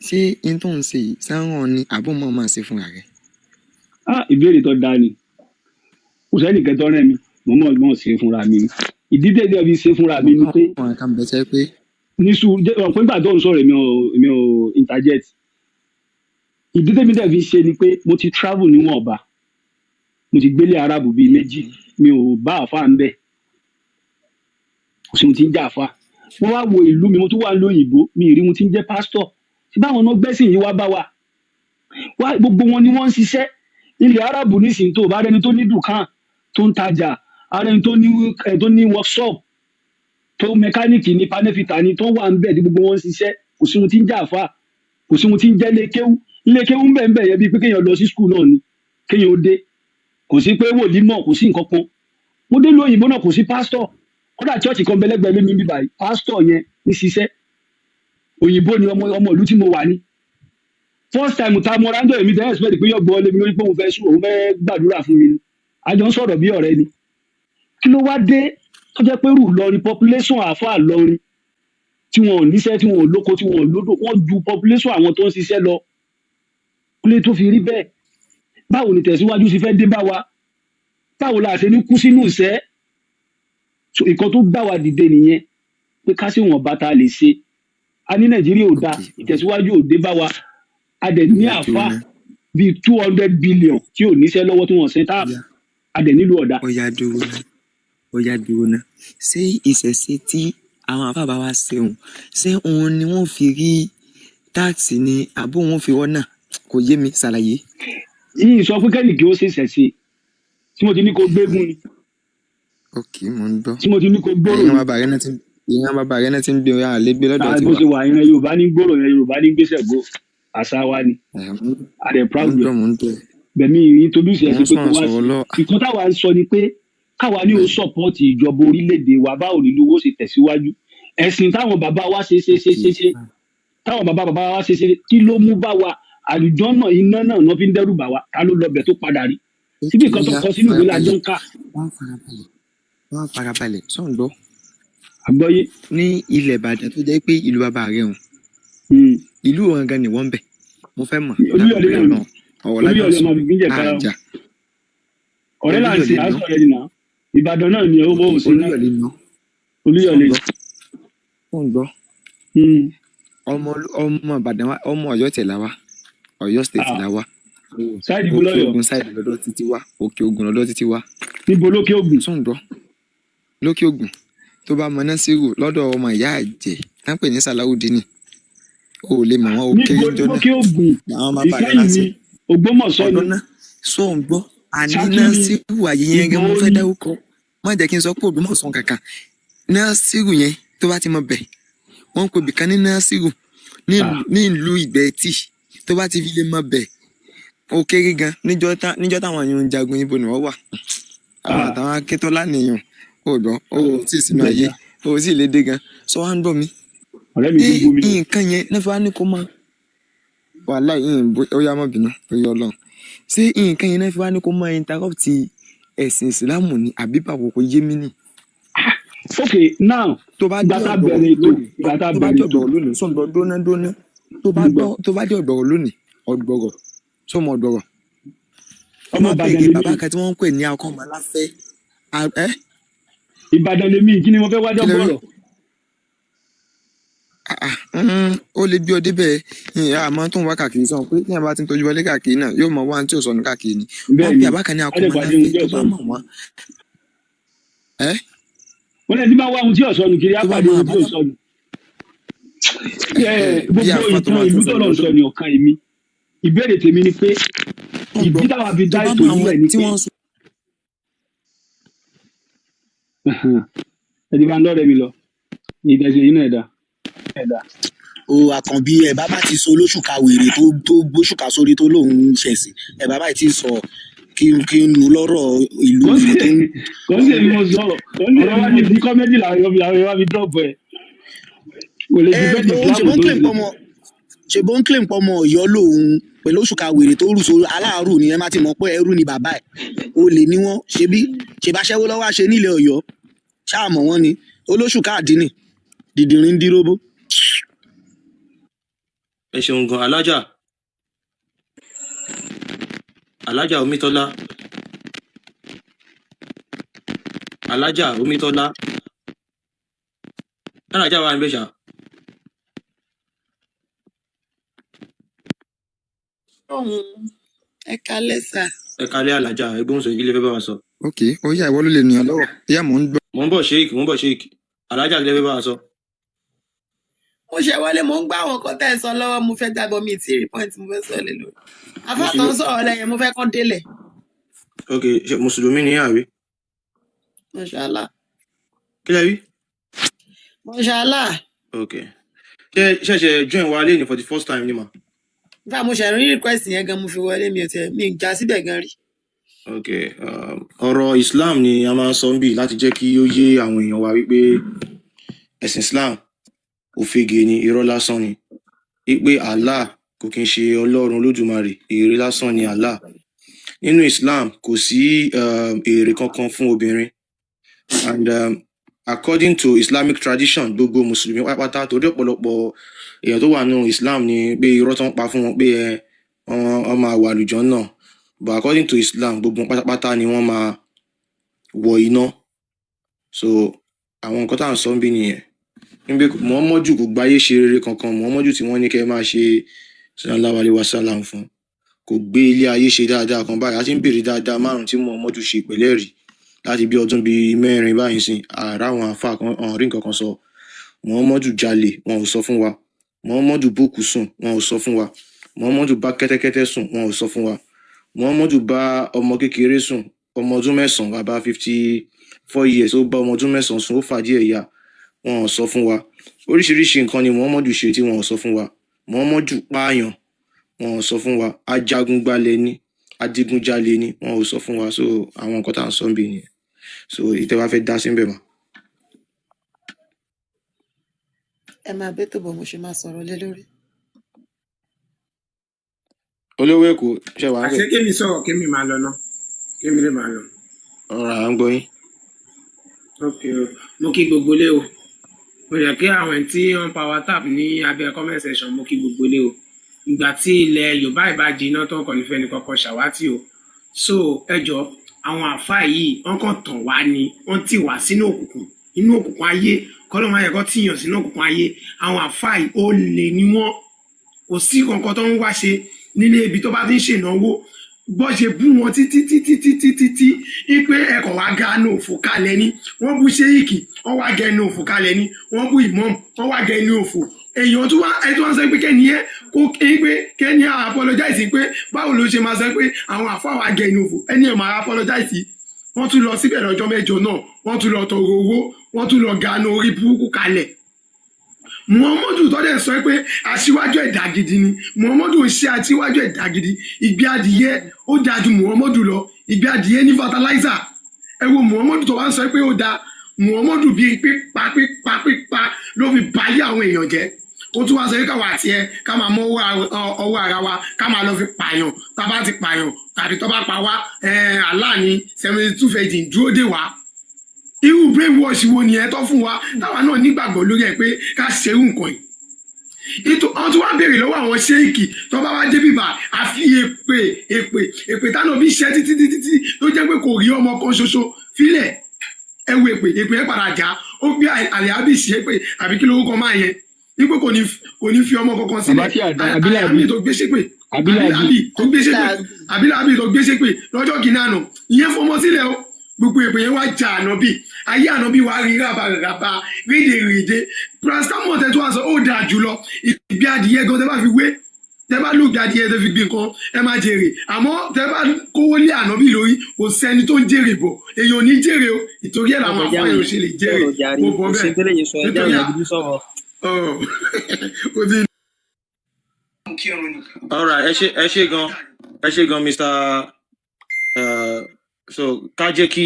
ṣé n tó ń ṣe yìí sáwọn ni àbọ̀mọ́ máa ṣe fúnra rẹ̀. ìbéèrè tó dáa ni kò sẹ́ni kẹtọ́ rẹ̀ mi mo mọ̀ ṣe fúnra mi ìdí tẹ̀lé fi ṣe fúnra mi ni pé ní sùúrù ọ̀pọ̀ nígbà tó ń sọ̀rọ̀ èmi ò interject ìdí tẹ̀mí tẹ̀ fi ṣe ni pé mo ti travel níwọ̀n ọba mo ti gbélé arábù bíi méjì mi ò bá àfa ń bẹ̀ kò sí mo ti ń jà àfa wọ́n wá wo ìlú mi mo tún wà lóyìnbó mi ìrí mo ti ń jẹ́ pásítọ̀ tí báwọn náà gbẹ́sìn yìí wá bá wa gbogbo wọn ni wọ́n ń ṣiṣẹ́ ilẹ̀ arábù nísìnyí tó bá rẹni tó ní dùkán tó ń tajà arẹni tó ní workshop tó mẹkáníìkì ní panẹ́fìtà ni tó wà ń bẹ̀ tí gbogbo wọn ń ṣiṣẹ́ kò sí mo ti ń jà àfa kò sí mo ti ń jẹ́ ilékéwú ń bẹ̀ ń bẹ̀ yẹ bíi pé kéèyàn lọ sí skul náà ni kéèyàn ó dé kò sí pé wòlímọ̀ kò sí nǹkan kan mo dé lóyìnbó náà kò sí pásítọ̀ kódà church kan bẹlẹgbẹ lé mi bí báyìí pásítọ̀ yẹn ní ṣiṣẹ́ òyìnbó ni ọmọ ìlú tí mo wà ní first time ta mo ráńdọ èmi tẹ́lẹ̀ expect pé yóò gbọ́ lé mi lórí pé òun fẹ́ sùn òun fẹ́ gbàdúrà fún mi ni àjọ ń sọ̀rọ̀ bí ọ̀rẹ́ ni kí ló wá dé tó jẹ́ pé rù lọrin population àáfàá lọrin tí wọn ò níṣẹ́ tí wọn ò lóko tí wọn ò lódò wọ́n ju population àwọn tó ń ṣiṣẹ́ lọ kúlé tó fi rí bẹ́ẹ̀ báwo ni tẹ̀síwájú sì fẹ́ dé bá wa báwo la ṣe ní kú sínú ìṣẹ́ nǹkan tó gbà wá dìde nìyẹn pé ká sí wọn bá ta lè ṣe a ní nàìjíríà ò dáa ìtẹ̀síwájú ò dé bá wa a dẹ̀ ní àfa bíi 200 billion tí ò níṣẹ́ lọ́wọ́ tí wọ́n ṣe tá a dẹ̀ nílùú ọ̀dà. ó yá dúró ná ṣé ìṣẹ̀ṣe tí àwọn àfa bá wa ṣeun ṣé òun ni wọ́n fi rí táàsì ni àbó wọn fi wọ́n náà kò yé mi ṣàlàyé. yìí sọ pé kẹ́nìkì ó ṣe ṣẹ̀ṣe tí mo ti ní kó gbégún ni. ok mo ń gbọ́. tí mo ti ní kó gbòòrò ni. ìran bàbá rẹ náà ti ń gbé ọyàn àlégbé lọ́dọ̀ tiwa. bó ṣe wà ìran yorùbá ní gbòòrò yẹn yorùbá ní gbèsè gbó àṣà wa ni. àdè proud rẹ bẹ̀mí introduce ẹ̀ sí pé kó wá sí. ìkan táwa ń sọ ni pé káwa ní o support ìjọba orílẹ̀-èdè wa báwo ni lówó ṣe tẹ̀síwájú ẹ̀sìn táwọn bàbá wa ṣe táwọn bàbá wa ṣe kí ló mú bá wa àlùjọ náà iná náà ló fi ń dẹ́rù bà wá ká ló lọ bẹ̀ tó padà rí síbi kan tó kọ sínú ìwé làjọ ń kà. wọ́n farabalẹ̀ sọ̀n gbọ́. àgbọ́yé. ní ilẹ̀ ìbàdàn tó jẹ́ pé ìlú bàbá rẹ̀ hàn ìlú wọn gan ni wọ́n ń bẹ̀ mo fẹ́ mọ̀. olúyọ̀lé ọmọ bíbí jẹ̀ kára ọ̀rẹ́ là ń ṣe àṣọ̀rẹ́ nìyà ìbàdàn náà ni owó òsì náà olúyọ̀lé. sọ̀n gbọ́. ọmọ ìbàdàn wa ọmọ ọ̀yọ́ tẹ̀ la wa ọ̀yọ́ state la wa sáìdì bó lọ́yọ̀ òkè ogun sáìdì lọ́dọ̀ títí wa òkè ogun lọ́dọ̀ títí wa. níbo lókè ogun. sọ̀n gbọ́ lókè ogun tó bá mọ Násírù lọ́dọ̀ ọmọ ìyá àjẹ́ lápẹ̀ ní Sàláwùdíìnì o ò lè mọ̀ wọ́n ó kéré jọ náà. lókè ogun ìfẹ́yìn ni Ògbómọ̀ṣọ́ ni. sọ̀n gbọ́ àní Násírù àyè yẹn gẹ́gẹ́ mo fẹ́ dáwọ́kọ má jẹ́ kí n sọ pé Ògbómọ̀ṣọ́ kankan Násírù yẹn tó bá ti mọ bẹ̀ wọ́n kò bìkan ní Násírù ní ìlú Ìgbẹ́tì tó bá ti fi lè mọ bẹ̀ ó kéré gan níjọ́ táwọn èèyàn ń jagun ibo ni wọ́n wà àwọn àtàwọn Akíntọ́lá nìyàn ó gbọ́ ó sì sínú ayé ó sì lédè gan sọ wá ń gbọ́ mi. ọ̀rẹ́ mi ti gbó mi. nǹkan yẹn nífa ní kó máa wàhálà yìí ó yá mọ́ bínú ó yọ ọlọ́run ṣé nǹkan yẹn náà fi wá ní kó mọ interrupt ẹ̀sìn ìsìlámù ni àbí báwo kò yé mi nì. ok now tó bá dé ọ̀dọ̀ lónìí sọ̀dọ̀ dóná tó bá dé ọ̀dọ̀ lónìí ọ̀gbọ̀rọ̀ sọmọ ọ̀gbọ̀rọ̀ ọmọ bèèrè bàbá kan tí wọ́n ń pè ní Akọ́mọláfẹ́ Ìbàdàn lèmi kí ni mo fẹ́ wájọ́ bọ̀rọ̀. ó lè bí ọdẹ bẹ́ẹ̀ àmọ́ tó ń wá káàkiri sọ pé tí wọ́n bá ti ń tọ́jú wọlé káàkiri náà yóò mọ wá ní tí ò sọnù káàkiri ni wọ́n bí bàbá kan ní Akọ́mọláfẹ́ tó bá mọ̀ wọ́n. wọ́n lè ní bá wá ohun tí ò sọnù kiri apàdé ohun tí ò sọnù. gbogbo ìtàn ìlú tó lọ sọ ní ọ̀kan èmi ìbéèrè tèmi ni pé ìdí táwa fi dá ètò yìí rẹ̀ ni pé ẹ̀dí bá ń lọ́rẹ̀ mi lọ ìdẹ̀sẹ̀ yìí náà ẹ̀dá. o Àkànbí ẹ bàbá ti sọ olóṣùkà wèrè tó gbóṣùkà sórí tó lóun ṣẹ̀sìn ẹ bàbá ti sọ kí n nu lọ́rọ̀ ìlú ìlú tó ń. kò ń ṣe mo sọ ọ̀rọ̀ wa ti di kọ́mẹ́dì làwọn wa fi dọ́ọ̀bù ẹ̀. ṣe bó ń claim pọ́ ọmọ Ọ̀yọ́ lòun pẹ̀lú òṣùkà wèrè tó rù sórí aláàrù ni ẹ má ti mọ̀ pé ẹrú ni bàbá ẹ̀ o lè ní wọ́n ṣe bá ṣẹ́wó lọ́wọ́ àṣẹ nílẹ̀ Ọ̀yọ́ ṣáà mọ̀ wọ́n ni olóṣùkà àdínì dìdìrín díróbó. ẹ ṣeun gan alájà Omítọ́lá alájà wa ń bẹ ṣá. ẹ kálẹ́ sà. ẹ kálẹ́ alájà ẹgbọn sọ ìdílé fẹ́ bá wa sọ. ok ó yá ìwọ ló lè nìyàn lọ́wọ́ ìyá mò ń gbọ́. mo ń bọ̀ ṣéèkì alájà ìdílé fẹ́ bá wa sọ. mo ṣe wọlé mo ń gbá àwọn kan tẹ́ ẹ sọ lọ́wọ́ mo fẹ́ jábọ̀ mi tí rí point mo fẹ́ sọ lé lórí afáàtọ̀ ń sọ̀rọ̀ lẹ́yìn mo fẹ́ kán délẹ̀. ok mùsùlùmí ni àwí. mọ̀ṣálà. kí lẹ rí. mọ̀ṣálà. ok ṣẹ̀ṣẹ̀ join wa lé ní for the first time ni mà. nígbà mo ṣe rí request yẹn gan mo fi wọlé mi já síbẹ̀ gan rí. ok ọ̀rọ̀ Islam ni a máa ń sọ ń bì láti jẹ́ kí ó yé àwọn èèyàn wa wípé ẹ̀sìn Islam òfegè ni irọ́ lásán ni wípé Allah kò kí ń ṣe Ọlọ́run Olódùmarè èrè lásán ni Allah nínú Islam kò sí èrè kankan fún obìnrin and according to Islamic tradition gbogbo mùsùlùmí pátápátá torí ọ̀pọ̀lọpọ̀ èèyàn tó wà nínú Islam ni pé irọ́ tó ń pa fún wọn pé wọ́n máa wà àlùjọ náà but according to Islam gbogbo pátápátá ni wọ́n máa wọ iná so àwọn nǹkan tá à ń sọ ń bí nìyẹn níbi Muhammadu kò gbáyé ṣe rere kankan Muhammadu tí wọ́n ní kẹ́ máa ṣe sallallahu alaihi wasallam fún kò gbé ilé ayé ṣe dáadáa kan báyìí a ti ń béèrè dáadáa márùn tí Muhammadu ṣe pẹ̀lẹ́ rí láti bí ọdún bíi 4 báyìí sìn àrà àwọn àfa kan rí nǹkan kan sọ Muhammadu jalè wọn ò sọ fún wa Muhammadu bókù sùn wọn ò sọ fún wa Muhammadu bá kẹ́tẹ́kẹ́tẹ́ sùn wọn ò sọ fún wa Muhammadu bá ọmọ kékeré sùn ọmọ ọdún 9 bàbá 54 years ó bá ọmọ ọdún 9 sùn ó fàdí ẹ̀yà wọn ò sọ fún wa oríṣiríṣi nǹkan ni Muhammadu ṣe tí wọn ò sọ fún wa Muhammadu pààyàn wọn ò sọ fún wa ajagunbalẹ̀ ni adigunjalè ni wọn ò sọ fún wa so àwọn nǹkan tá à ń sọ ń bì nìyẹn so ìtẹ́wá fẹ́ dá sí ń bẹ̀ mọ́. ẹ máa bẹ́ tó bọ̀ mo ṣe máa sọ̀rọ̀ lé lórí. olówó èkó ṣe wà ń bẹ̀. àṣé kémi sọ̀rọ̀ kémi máa lọ náà kémi lè máa lọ. ọ̀rọ̀ à ń gbọ́ yín. ok o mo kí gbogbo lé o mo rẹ̀ kí àwọn tí wọ́n power tap ní abẹ́ comment section mo kí gbogbo lé o ìgbà tí ilẹ̀ Yorùbá ìbàjẹ́ iná tó ń kọ́ nífẹ̀ẹ́ ní kọ́kọ́ ṣàwátì o so ẹjọ́ àwọn àfáà yìí wọ́n kàn tàn wá ni wọ́n tì wá sínú òkùnkùn inú òkùnkùn ayé kọ́lọ́mọ ayẹ̀kọ́ tìyàn sínú òkùnkùn ayé àwọn àfáà yìí ó lè ní wọ́n kò sí kankan tó ń wá ṣe nílé ibi tó bá ti ń ṣènáwó bọ́ ṣe bú wọn títí pé ẹ̀kọ́ wá gánú òfò kalẹ̀ ni wọ́n bú ṣéyìkì wọ́n wá gẹnu òfò kalẹ̀ ni wọ́n bú ìmọ̀m wọ́n wá gẹnu òfò èèyàn tó wá ẹjọ́ wọn sọ pé kẹ́ni ẹ kó pé kẹ́ni apologize pé báwo ló ṣe máa sọ pé àwọn àfáà wá gẹnu òfò ẹni ẹ̀ máa apologize wọ́n tún lọ síbẹ̀ lọ́jọ́ mẹ́jọ náà wọ́n tún lọ tọrọ owó wọ́n tún lọ ganu orí burúkú kalẹ̀ Muhammadu tọ́lẹ̀ sọ pé aṣíwájú ẹ̀dá gidi ni Muhammadu ń ṣe aṣíwájú ẹ̀dá gidi ìgbé adìyẹ ó dáa ju Muhammadu lọ ìgbé adìyẹ ní fertilizer ẹ wo Muhammadu tó wá ń sọ pé ó dáa Muhammadu bíi pípa ló fi báyé àwọn èèyàn jẹ́ ó tún wá sọ pé káwa àti ẹ ká máa mọ ọwọ́ ara wa ká máa lọ fi pààyàn tá a bá ti pààyàn tàbí tó bá pa wá aláàní 72 virgin dúró dè wá irú brainwash wo nìyẹn tó fún wa táwa náà nígbàgbọ́ lórí ẹ̀ pé ká ṣerú nǹkan yìí ìtò àwọn tó wá béèrè lọ́wọ́ àwọn ṣéèkì tó bá wá dé bíbà àfi èpè tánà bí iṣẹ́ títí tó jẹ́ pé kò rí ọmọ kan ṣoṣo fílẹ̀ ẹwù èpè ẹ̀ padà já ó gbé àlẹ́ àbí ṣe pé àbí kí lórúkọ máa yẹn wípé kò ní fi ọmọ kankan sílẹ̀ àbí tó gbé ṣépè àbí tó gbé ṣépè lọ́jọ́ kìíní àná ìyẹn fọmọ sílẹ̀ o gbogbo èpè yẹn wá jà ànábì ayé ànábì wá rí rábàràbà rédèrèdè paracetamol tẹ tó wá sọ ó dáa jùlọ ìgbé adìyẹ gan tẹ bá fi wé tẹ bá lùgbé adìyẹ tẹ fi gbé nǹkan ẹ má jèrè àmọ́ tẹ bá kówó lé ànábì lórí kò sẹ́ni tó ń jèrè bọ̀ èèyàn ò ní jèrè o ìtorí ẹ̀ làwọn àfáàyàn ṣe lè jèrè mo bọ bẹ́ẹ̀ nítorí ẹ ṣe gan Mr. So ká jẹ́ kí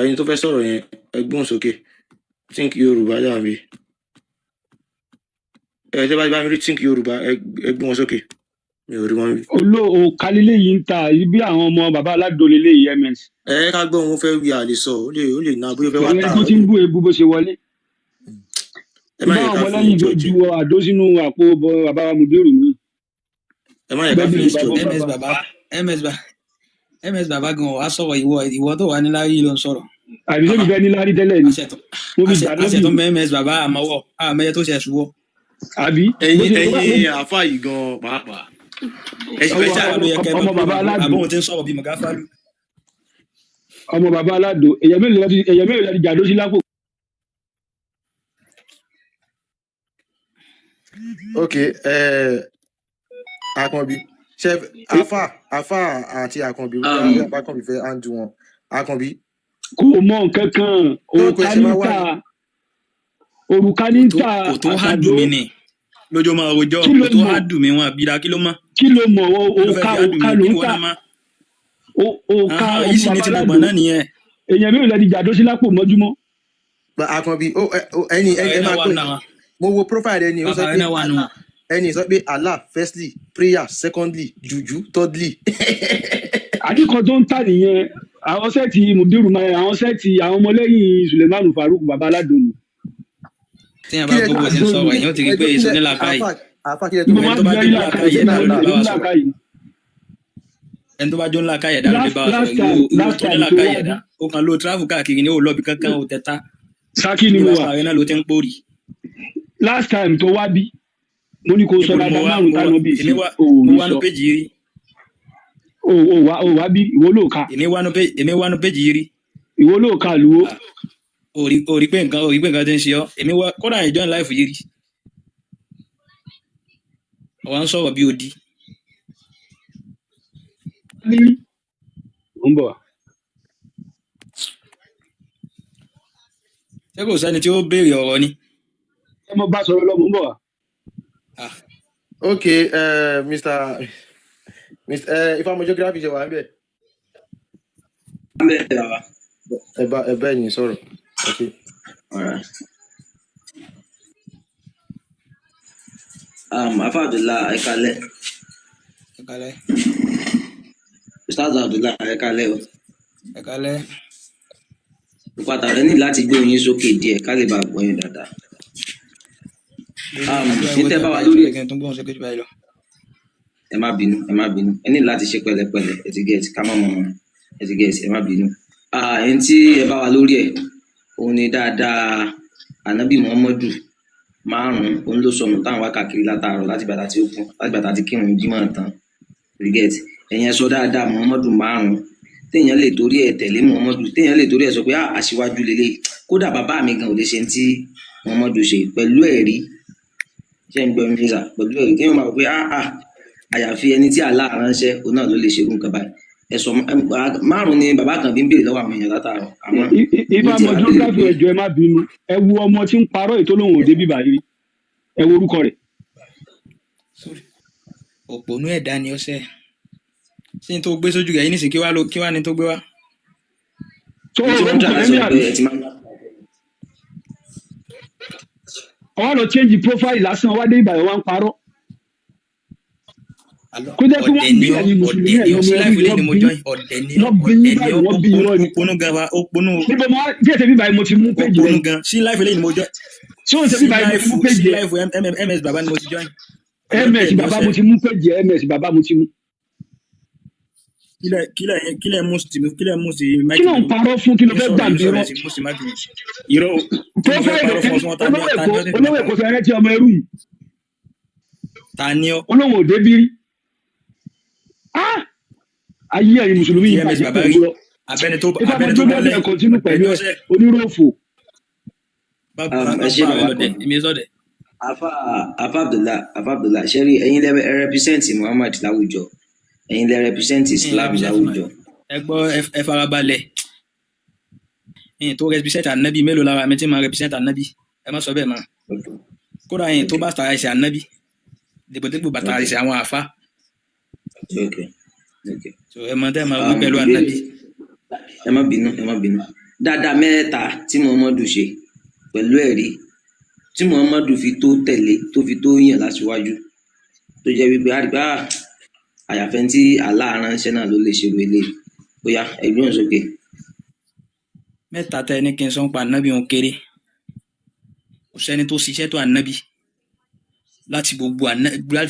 ẹni tó fẹ́ sọ̀rọ̀ yẹn ẹgbọ́n sókè think Yorùbá dàbí tẹ́ bá mi rí think Yorùbá ẹgbọ́n sókè mi ò rí wọn rí. kálílé yìí ń ta bí àwọn ọmọ bàbá aládùn lélẹ̀ yìí ms. Ká gbọ́ òun fẹ́ wí àlè sọ ó lè ná bóyá fẹ́ wá tà. tó ti ń bú ebu bó ṣe wọlé. ìbá ọmọ lẹ́yìn tó ju àdó sínú àpò bàbá wa mùdírù mi. ẹ má yẹ ká fi ms baba gan wa sọ̀rọ̀ ìwọ tó wà níláárí ló ń sọ̀rọ̀. àbí sẹ́mi fẹ́ níláárí tẹ́lẹ̀ ni. àṣẹ tó ń bẹ ms baba àmọ́wọ́ àmẹ́yẹ tó ṣe ṣùwọ́. àbí. ẹ̀yin àáfà yìí gan pàápàá. ọmọ bàbá aládùn àbóhun ti ń sọ̀rọ̀ bíi mọ̀gáfálù. ọmọ bàbá aládùn èyàn mélòó láti jàdó sí lápò. ok Akànbí chef afa àti Akànbí Akànbí fẹ́ àǹdù wọn Akànbí. kò mọ nǹkan kan òrùka ní ta kò tó há dùn mí ni lójó máa rojọ́ kò tó há dùn mí wọn àbíra kí ló mọ̀. kí ló mọ̀ òka ló ń ta òka yìí sì ní ti gbọ̀ngbọ̀n náà nìyẹn. èèyàn mélòó láti jàdó sí lápò mọ́júmọ́. Akànbí ẹni máa pè mo wo profile ẹni ó sọ pé ẹni sọ pé Allah firstly prayer secondly juju thirdly. àdìkọ tó ń tà nìyẹn àwọn sẹ́ẹ̀tì mùdírù máa àwọn sẹ́ẹ̀tì àwọn ọmọlẹ́yìn Sulemanu Farouk baba aládùn ni. tí yẹn bá gbogbo ṣe ń sọ̀rọ̀ èèyàn ti rí pé èso nílà káyì ẹni tó bá jó ńlá káyì ẹ̀dá ló bá wa sọ̀rọ̀ ẹni tó bá jó ńlá káyì ẹ̀dá ló bá wa sọ̀rọ̀ ìlú tó nílà káyì ẹ̀dá ó kàn ló travel káàkiri ní ó lọ́ọ̀bì kankan ó tẹ́ta Ṣakí ni mo wà náà ló ti ń pòrì. last time tó wá bí mo ní kó sọ dáadáa márùn táwọn bí sí òun wá ní péjì yìí rí. ó wá bí ìwọ ló ka. èmi wá ní péjì yìí rí. ìwọ ló ka lùwọ. orí pé nǹkan ti ń ṣe ọ́ èmi wá kódà ìjọ láìfù yìí rí. ọ̀wá ń sọ̀rọ̀ bí odi. ó ń bọ̀. ṣé kò sẹ́ni tí ó béèrè ọ̀rọ̀ ni. ẹ mọ bá sọ̀rọ̀ lọ́mọ ń bọ̀ wá. ok Mr. Ifeanyi geography ṣe wà ń bẹ̀. ẹ bá ẹ̀yin sọ̀rọ̀. okay. Alright. Afa Abdullah ẹ̀kalẹ̀. Ustaz Abdullah ẹ̀kalẹ̀ o. ẹ̀kalẹ̀. Ìpàtà rẹ ní láti gbé oyin sókè díẹ̀ ká lè bá gbọ́ yín dáadáa. Títẹ́ bá wà lórí ẹ̀. Ẹ má bínú. Ẹ ní láti ṣe pẹ̀lẹ́pẹ̀lẹ́ ẹ ti gẹ̀ẹ́sì ká má mọ̀ ẹ ti gẹ̀ẹ́sì ẹ má bínú. Ẹni tí ẹ bá wà lórí ẹ̀ òun ni dáadáa Ànábì Muhammadu 5 òun ló sọnù táwọn wá káàkiri látàárọ̀ láti bàtà tí ó kún láti bàtà tí kírun jímọ̀ tán rìgẹ́tì ẹ̀yẹn sọ dáadáa Muhammadu 5 téèyàn lè torí ẹ̀ tẹ̀lé Muhammadu téèyàn lè torí ẹ̀ sọ pé aṣíwájú lélẹ̀ kódà bàbá mi gan ò lè ṣe tí Muhammadu ṣe pẹ̀lú ẹ̀rí ṣe ń gbọ́ mi fíìsà pẹ̀lú ẹ̀rí kéèyàn máa wọ pé àyàfi ẹni tí Allah ránṣẹ́ òun náà ló lè ṣerú nǹkan báyìí ẹ̀sọ́ 5 ni bàbá kan fi ń béèrè lọ́wọ́ àwọn èèyàn látàárọ̀. Ifá mọ geography ẹjọ ẹ má bínú ẹ wo ọmọ tí ń parọ́ ètò lòun òde bíbá yìí ẹ wo orúkọ rẹ̀. òpònú ẹ̀dá ni ọ̀sẹ̀ ṣé n tó gbé sójú rẹ̀ yìí nísìnyí kí wá ní tó gbé wá. ọwọ́ lọ change profile lásán wá dé ìbàdàn wá ń parọ́ kó jẹ́ pé wọ́n bí ẹ̀yin mùsùlùmí ẹ̀yin ọmọ ẹ̀rí wọ́n bí yín báyìí wọ́n bí irọ́ ni níbo máa tí èsè bíbá yìí mo ti mú péjì rẹ̀ sí láìfẹ́ lẹ́yìn mo jọ tí ó ń ṣe bíbá yìí mo ti mú péjì rẹ̀ ms baba ni mo ti join ms baba mo ti mú péjì rẹ̀ ms baba mo ti mú. kílẹ̀ mú sí kí ló ń parọ́ fún kí ló fẹ́ gbàgbé rọ irọ́ profile rẹ̀ olówó èkó fẹ́rẹ́ tí ọmọ ẹrú yìí ta ni ọ olówó òde bírí ayé ẹ̀yin mùsùlùmí yìí bàjẹ́ pẹ̀lú rọ abẹ́ni tó bá bẹ́ẹ̀ kọ́ntínú pẹ̀lú ẹ̀ oníròfò. ẹ ṣe bàbá afa Abdullah ṣẹ́rí ẹ̀yin lẹ́ represent Muhammad láwùjọ ẹ̀yin lẹ́ represent Islam láwùjọ. ẹ gbọ́ ẹ farabalẹ̀ ẹ̀yin tó represent anabi mélòó lára mi tí máa represent anabi ẹ má sọ bẹ́ẹ̀ mọ́ kódà ẹ̀yin tó bá tara ẹsẹ̀ anabi dìbòdìbò bàtà ẹsẹ̀ àwọn àfa so ẹ mọ tẹ́ ẹ máa wí pẹ̀lú anabi. ẹ má bínú dáadáa mẹ́ta tí Muhammadu ṣe pẹ̀lú ẹ̀rí tí Muhammadu fi tó tẹ̀lé tó fi tó yàn láṣíwájú tó jẹ́ wípé àrígbá àyàfẹ́ tí aláàránṣẹ́ náà ló lè ṣe wọlé bóyá ẹgbẹ́ òun sókè. mẹ́ta tẹ́ ní kí n sọ pa ànábì òun kéré kò sẹ́ni tó ṣiṣẹ́ tó ànábì láti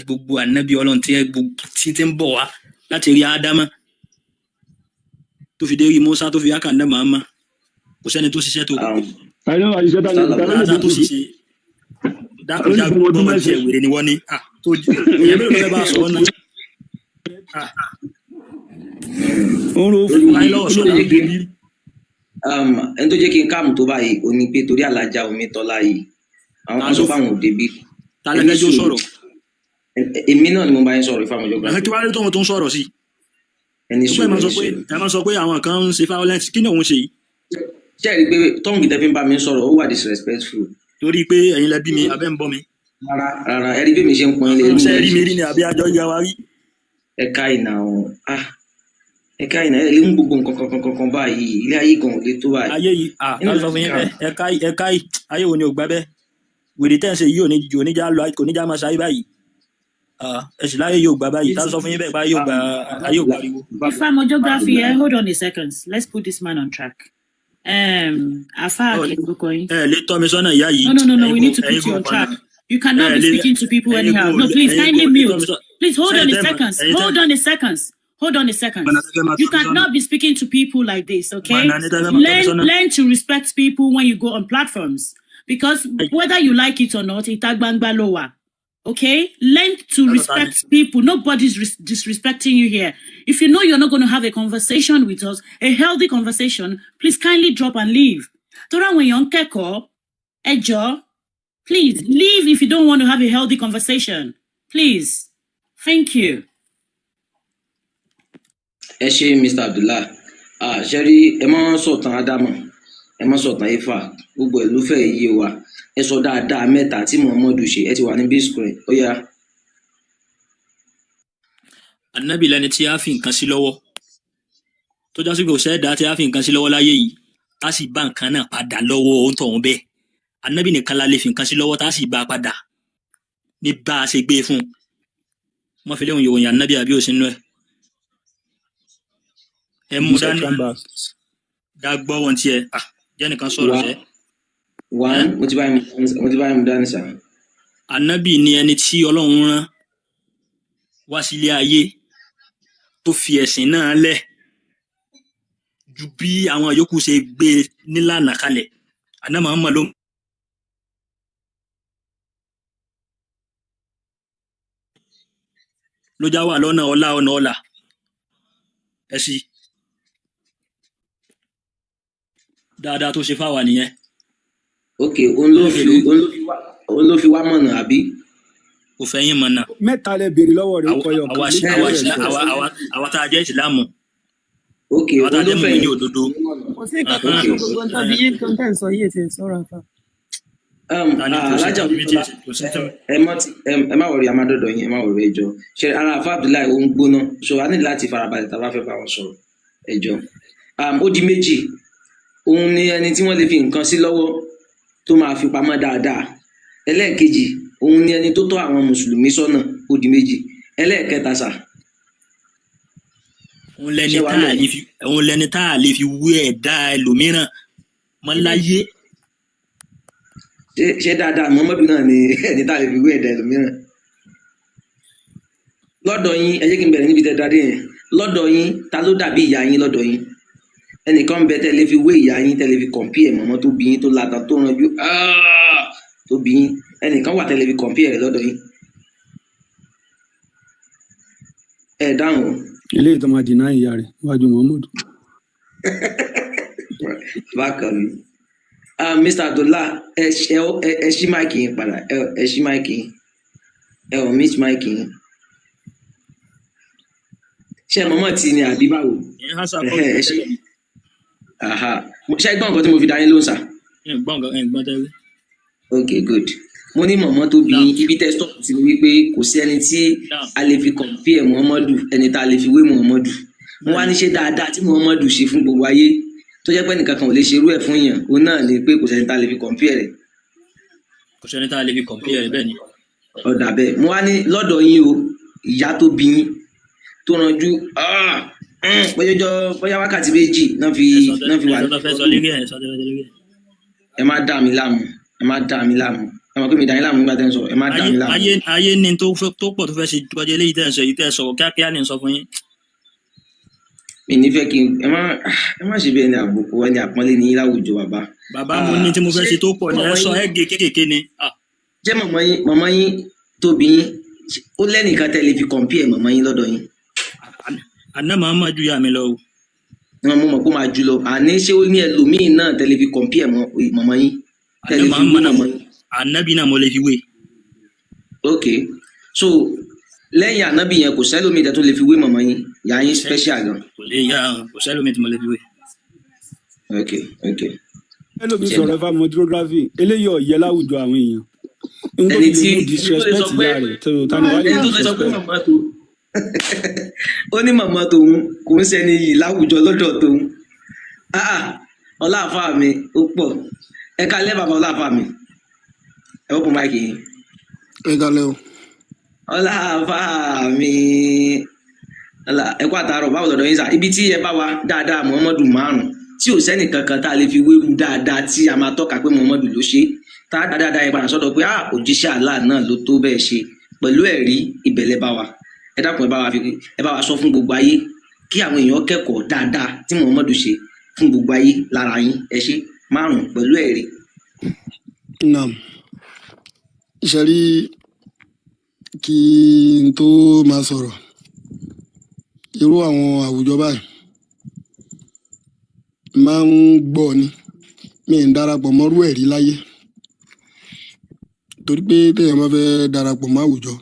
gbogbo ànábì ọlọ́run tí ti ń bọ̀ wá láti rí ádámà tó fi dé rí Mùsá tó fi ákàndá màmá kò sẹ́ni tó ṣiṣẹ́ tó dákùjá gbọ́dọ̀ máa jẹ ìwèrè ni wọ́n ní tó ìyẹn mẹ́rin lọ́wọ́ bá sọ ọ́ náà ẹni tó jẹ́ kí n káàmù tó báyìí ó ní pé torí alájà omi tọ́lá yìí àwọn sọ fáwọn òde bí. tálẹ́lẹ́jọ́ sọ̀rọ̀ èmi náà ni mo bá yín sọ̀rọ̀ ìfàwọn ìjọba. kí wàá rí tóun tó ń sọ̀rọ̀ sí ẹ máa sọ pé àwọn kan ń ṣe violence kí ni òun ṣe yìí. ṣé ẹ rí i pé tóun kìtẹ́ fi ń bá mi sọ̀rọ̀ ó wà disrespectful. torí pé ẹ̀yin lẹ bí mi abẹ́ ń bọ́ mi. rárá ẹ rí bí mi ṣe ń pọn ilé. ṣe rí mi rí ni àbí àjọ ìyá wa rí. ẹ̀ka ìnà ẹ̀ lé ń gbogbo nǹkan báyìí ilé ayé kan ò lè tó báyìí. ayé yìí ká sọ fún yín bẹ́ẹ̀ ẹ̀ka ayé wo ni ò gbà bẹ́ẹ̀ wèrè tẹ́ǹsẹ̀ yìí kò ní já máa ṣayé báyìí ẹ̀sìn láyé yóò gbà báyìí tá a sọ fún yín bẹ́ẹ̀ bá ayé ò gbàriwo. Ifeanyi geography hold on a second let's put this man on track. Afa Akebuko. Lè tọ́ mi sọ́nà ìyá yìí. No, we need to put you on track. You cannot be speaking to people anyhow. No, please kindly mute. Please hold on a second. You cannot be speaking to people like this, okay? Learn to respect people when you go on platforms. Because whether you like it or not, itagbangba lowa. Okay? Learn to respect people. Nobody's disrespecting you here. If you know you're not going to have a conversation with us, a healthy conversation, please kindly drop and leave. Tora when you're on keko, ejo, please leave if you don't want to have a healthy conversation. Please. Thank you. Ẹ ṣé Mr. Abdullah. Ṣé rí ẹ má sọ̀tàn Ádámù, ẹ má sọ̀tàn Ifá, gbogbo ẹ̀ ló fẹ́ yé wa. Ẹ sọ dáadáa mẹ́ta tí Muhammadu ṣe, ẹ ti wà ní Bitcoin, ó yá. Ànábì lẹni tí a fi nǹkan sí lọ́wọ́. Tó jásí pé òṣèdá tí a fi nǹkan sí lọ́wọ́ láyé yìí, tá sì bá nǹkan náà padà lọ́wọ́ ohun tọ̀hún bẹ́ẹ̀. Ànábì nìkan la lè fi nǹkan sí lọ́wọ́ tá sì bá a padà. Ní bá a ṣe gbé e fún un. Wọ́n fi léwọn ìròyìn ànábì àbí òsínú ẹ̀. Ẹ mú dání. Dágbọ́ wọn tiẹ̀. Jẹ́ nìkan sọ̀rọ̀ sẹ́. Mo ti bá yín mú dání sá. Ànábì ni ẹni tí Ọlọ́run rán wá sílé ayé tó fi ẹ̀sìn náà lẹ̀ ju bí àwọn yòókù ṣe gbé nílànà kalẹ̀. Àná Muhammad ló já wà lọ́nà ọ̀la ẹ sí dáadáa tó ṣe fáwa nìyẹn. Ok, òun ló fi wá mọ̀nà àbí? Kò fẹ́ yín mọ̀nà. Mẹ́ta lẹ béèrè lọ́wọ́ rẹ̀ kọyọ̀ kan. Àwa tá a jẹ́ ìsìlámù. Ok, àwa tá a jẹ́ mọ̀ ní òdodo. Kò sí ìkàtà gbogbo nǹkan bí yín kan tẹ̀ ń sọ yìí ti sọ̀rọ̀ àfà. Alájà ẹ má wọrí amádọ́dọ̀ yín, ẹ má wọrí ẹjọ́. Ṣé ara Afa Abdullahi ó ń gbóná? So a ní láti farabalẹ̀ tá a bá fẹ́ bá wọn sọ̀rọ̀ ẹjọ́. Ó di méjì. Òun ni ẹni tí wọ́n lè fi nǹkan sí lọ́wọ́ tó máa fi pamọ́ dáadáa ẹlẹ́ẹ̀kejì òun ni ẹni tó tọ́ àwọn mùsùlùmí sọ́nà ó di méjì. ẹlẹ́ẹ̀kẹta sà òun lẹni tá a lè fi wé ẹ̀dá ẹlòmíràn mọ́ láyé. ṣé dáadáa Muhammadu náà ni ẹni tá a lè fi wé ẹ̀dá ẹlòmíràn lọ́dọ̀ yín? ẹ jẹ́ kí n bẹ̀rẹ̀ níbi tẹ́ dáadé yẹn. lọ́dọ̀ yín ta ló dàbí ìyá yín lọ́dọ̀ yín? ẹnìkan ń bẹ tẹ́ lè fi wé ìyá yín, tẹ́ lè fi compare mọ̀mọ́ tó bí yín, tó lata tó ranjú tó bí yín. ẹnìkan wà tẹ́ lè fi compare rẹ̀ lọ́dọ̀ yín? ẹ dáhùn. ilé ìtọ́ máa dìnnà ìyá rẹ̀ wájú Muhammadu. bákan mi Mr. Abdullah ẹ ṣí máìkì yín padà, ẹ ṣí máìkì yín, ẹ ò mí máìkì yín. ṣé mọ́mọ́ tí ni àbí báwo? ṣé gbọ́n nǹkan tí mo fi dá yín lóhùn sà? ok good. mo ní mọ̀mọ́ tó bí ibi tẹ́ stop sí ni wípé kò sí ẹni tí a lè fi compare Muhammadu, ẹni tá a lè fi wé Muhammadu. mo wá ní ṣe dáadáa tí Muhammadu ṣe fún gbogbo ayé tó jẹ́ pé nìkan kan ò lè ṣerú ẹ̀ fún yàn, òun náà ni pé kò sẹ́ni tá a lè fi compare rẹ̀. kò sẹ́ni tá a lè fi compare rẹ̀ bẹ́ẹ̀ ni. ọ̀dà bẹ́ẹ̀ mo wá ní lọ́dọ̀ yín o, ìyá tó bí yín tó ranjú bóyá wákàtí méjì náà fi wà ẹ má dà mí láàmú, ẹ má dà mí láàmú, ẹ má pé mi dà yín láàmú nígbà tẹ́ ń sọ, ẹ má dà mí láàmú. ayé ní tó pọ̀ tó fẹ́ ṣe tọ́jú eléyìí tẹ́ ń sọ, èyí tẹ́ sọ̀rọ̀ kíákíá ní sọ fún yín. mi ní fẹ́ kí ẹ má ṣe bí ẹni àbùkù ẹni àpọ́nlé ní láwùjọ bàbá. bàbá mo ní tí mo fẹ́ ṣe tó pọ̀ ní ẹ sọ ẹ gé kéékèèké ni. jẹ́ mọ̀mọ́ yín tóbi yín ó lẹ́nìkan tẹ́ lè fi compare mọ̀mọ́ yín lọ́dọ̀ yín? àná màá má ju ìyá mi lọ o. wọn mọ̀ kó máa jù lọ. àní ṣé ó ní ẹlòmíì náà tẹ́ lè fi compare mọ̀mọ́ yín? ànábì náà mo lè fi wé. ok so lẹ́yìn ànábì yẹn kò sẹ́lómi tẹ́ tó lè fi wé mọ̀mọ́ yín? ìyá yín special gan. kò sẹ́lómi tí mo lè fi wé. ok ẹlòmíì sọ̀rọ̀ ẹ̀fà mọdúrógráfì eléyìí ọ̀yẹ́ láwùjọ àwọn èèyàn. ẹni tí disrespect ìyá rẹ̀ tani wàá lè disrespect. ó ní màmá tòun kò ń ṣẹni yìí láwùjọ lọ́dọ̀ tòun. ọláàfáà mi ó pọ̀. ẹ kálẹ́ bàbá ọláàfáà mi, ẹ wọ́pọ̀ máìkì yìí. ẹ kálẹ́ o. ọláàfáà mi ẹ kú àtàárọ̀, báwo lọ́dọ̀ yín sà? ibi tí ẹ bá wa dáadáa Muhammadu márùn tí ò sẹ́nì kankan tá a lè fi wéru dáadáa tí a máa tọ́ka pé Muhammadu ló ṣe, tá a dáadáa yẹn padà sọ́dọ̀ pé òjíṣẹ́ Allah náà ló tó bẹ́ẹ̀ ṣe pẹ̀lú ẹ̀rí ìbẹ̀lẹ̀ bá wa. ẹ dákun ẹ bá wa sọ fún gbogbo ayé kí àwọn èèyàn kẹ́kọ̀ọ́ dáadáa tí Muhammadu ṣe fún gbogbo ayé lára yín. ẹ ṣe márùn pẹ̀lú ẹ̀rí. naam ìṣẹ́rí kí n tó máa sọ̀rọ̀ irú àwọn àwùjọ báyìí máa ń gbọ́ ni mi ń darapọ̀ mọ́rú ẹ̀rí láyé torí pé téèyàn bá fẹ́ darapọ̀ mọ́ àwùjọ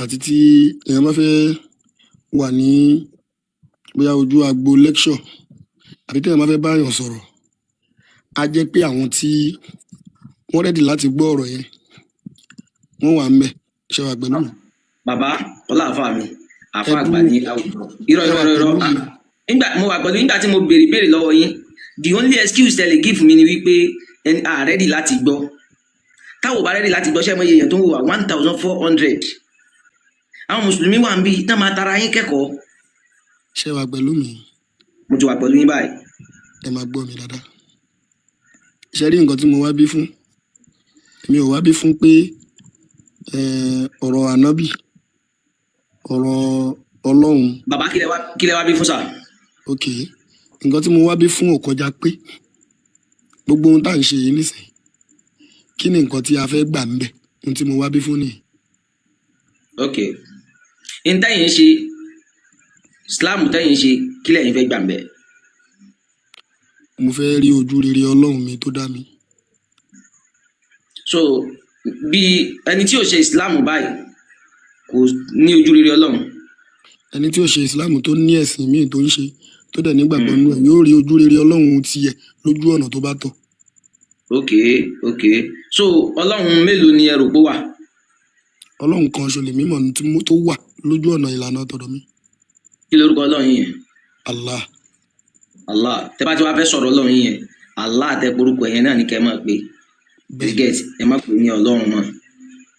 àti tí èèyàn bá fẹ́ wà ní bóyá ojú agbo lecture àbí téèyàn bá fẹ́ báyàn sọ̀rọ̀ á jẹ́ pé àwọn tí wọ́n rẹ́dì láti gbọ́ ọ̀rọ̀ yẹn wọ́n wà ń bẹ̀ ṣe wà pẹ̀lú mi. bàbá ọláàfáà mi àfa àgbà ní àwùjọ irọ́ mo wà pẹ̀lú nígbà tí mo béèrè lọ́wọ́ yín the only excuse tẹ́ lè give mi ni wípé ready láti gbọ́. táwọn bá ready láti gbọ́ ṣé mo yẹ èèyàn tó ń wà 1400 àwọn mùsùlùmí wà ń bí náà máa tara yín kẹ́kọ̀ọ́. ṣé wà pẹ̀lú mi. mo ti wà pẹ̀lú yín báyìí. ẹ máa gbọ́ mi dáadáa. ṣe rí nǹkan tí mo wá bí fún mi ò wá bí fún pé ọ̀rọ̀ ànábì ọ̀rọ̀ ọlọ́run. bàbá kí lẹ wá bí fún sà. ok nǹkan tí mo wá bí fún ò kọjá pé gbogbo ohun tá à ń ṣe yìí nísìnyí kí ni nǹkan tí a fẹ́ gbà ń bẹ̀ ohun tí mo wá bí fún nìyí. ok n tẹ́yìn ṣe Islam tẹ́yìn ṣe kí lẹ́yìn fẹ́ gbà ń bẹ̀. mo fẹ́ rí ojú rere ọlọ́run mi tó dá mi. so bí ẹni tí ò ṣe Islam báyìí kò ní ojú rere ọlọ́run. ẹni tí ò ṣe Islam tó ní ẹ̀sìn míì tó ń ṣe tó dẹ̀ nígbàgbọ́ nínú ẹ̀ yóò rí ojú rere ọlọ́run tiẹ̀ lójú ọ̀nà tó bá tọ́. ok so ọlọ́run mélòó ni ẹ rò pé wà. ọlọ́run kan ṣo lè mímọ̀ tó wà lójú ọ̀nà ìlànà tọ̀dọ̀ mi. kí lorúkọ ọlọ́run yẹn. Allah. tẹ bá ti wá fẹ́ sọ̀rọ̀ ọlọ́run yẹn Allah tẹ porúkọ yẹn náà ní kẹ́ máa pè get ẹ má pè ní Ọlọ́run mọ́.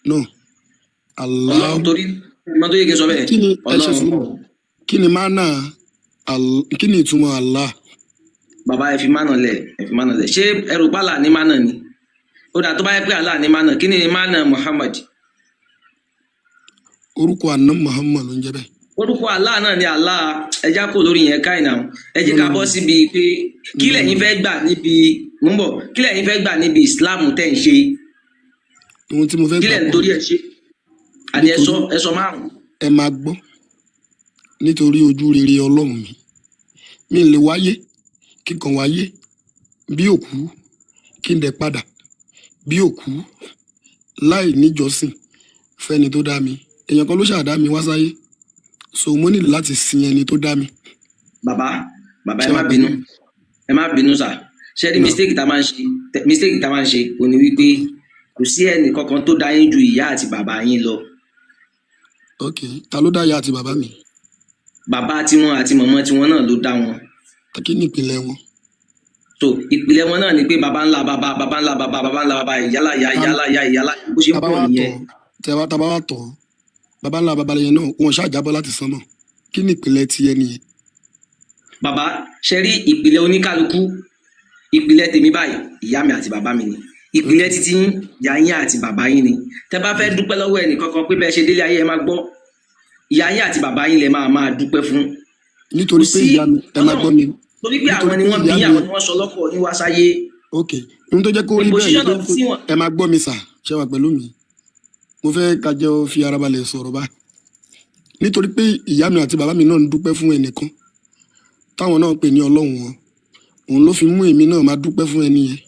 no Allah Ọlọ́run torí ọmọ tó yẹ kí n sọ bẹ́ẹ̀ kí ni ẹ ṣe Ọlọ́run sùúrù kí ni mánà kí ni ìtumọ̀ Allah bàbá ẹ fi mánà lẹ̀ ṣé ẹrù pàlà ní mánà ni ó dà tó bá yẹ pé Allah ní mánà kí ni mánà Muhammad orúkọ àná Muhammad ló ń jẹ́ bẹ́ẹ̀. orúkọ Allah náà ni Allah ẹja kò lórí yẹn káyìn náà ẹ jẹ́ ká bọ́ síbi pé kí lẹ̀yin fẹ́ gbà níbi kí lẹ̀yin fẹ́ gbà níbi Islam tẹ́ ń ṣe ohun tí mo fẹ́ kí gbà lẹ̀ ń torí ẹ̀ ṣe àti ẹ̀sọ́ márùn. ẹ máa gbọ́ nítorí ojú rere Ọlọ́run mi lè wáyé kí n kàn wáyé bí òkú kí n dẹ̀ padà bí òkú láì níjọ́sìn fẹ́ni tó dá mi èèyàn kan ló ṣàdá mi wá sáyé so mo nílò láti sin ẹni tó dá mi. bàbá ẹ má bínú sà ṣé rí mistake tá a máa ń ṣe kò ní wípé kò sí ẹnì kankan tó dá yín ju ìyá àti bàbá yín lọ. ok ta ló dá ìyá àti bàbá mi. bàbá tiwọn àti mọ̀mọ́ tiwọn náà ló dá wọn. kí ni ìpìlẹ̀ wọn. so ìpìlẹ̀ wọn náà ni pé bàbá ńlá bàbá bàbá ńlá bàbá bàbá ńlá bàbá ìyálà ìyálà bó ṣe ń pọ̀ nìyẹn. tàbá wa tọ̀ bàbá ńlá bàbá yẹn náà wọn ṣàjábọ̀ láti sánmọ̀ kí ni ìpìlẹ̀ tiẹ̀ nìyẹn. bàbá ṣe rí ìpìlẹ̀ oníkálukú ìpìlẹ̀ tèmi báyìí ìyá mi àti bàbá mi ni ìpìlẹ̀ títí ìyá yín àti bàbá yín ni tẹ́ bá fẹ́ dúpẹ́ lọ́wọ́ ẹnì kankan pé bẹ́ẹ̀ ṣe délé ayé ẹ máa gbọ́ ìyá yín àti bàbá yín lẹ máa dúpẹ́ fún. nítorí pé ìyá mi ẹ máa gbọ́ mi. torí pé àwọn ni wọ́n bí àwọn ni wọ́n sọ lọ́pọ̀ ní wá sáyé. ok ohun tó jẹ́ kó rí bẹ́ẹ̀ ẹ máa gbọ́ mi sà ṣé wà pẹ̀lú mi mo fẹ́ kájọ fi ara balẹ̀ sọ̀rọ̀ bá nítorí pé ìyá mi àti bàbá mi náà ń dúpẹ́ fún ẹnìkan táwọn náà pè ní Ọlọ́run wọn òun ló fi mú èmi náà máa dúpẹ́ fún ẹni yẹn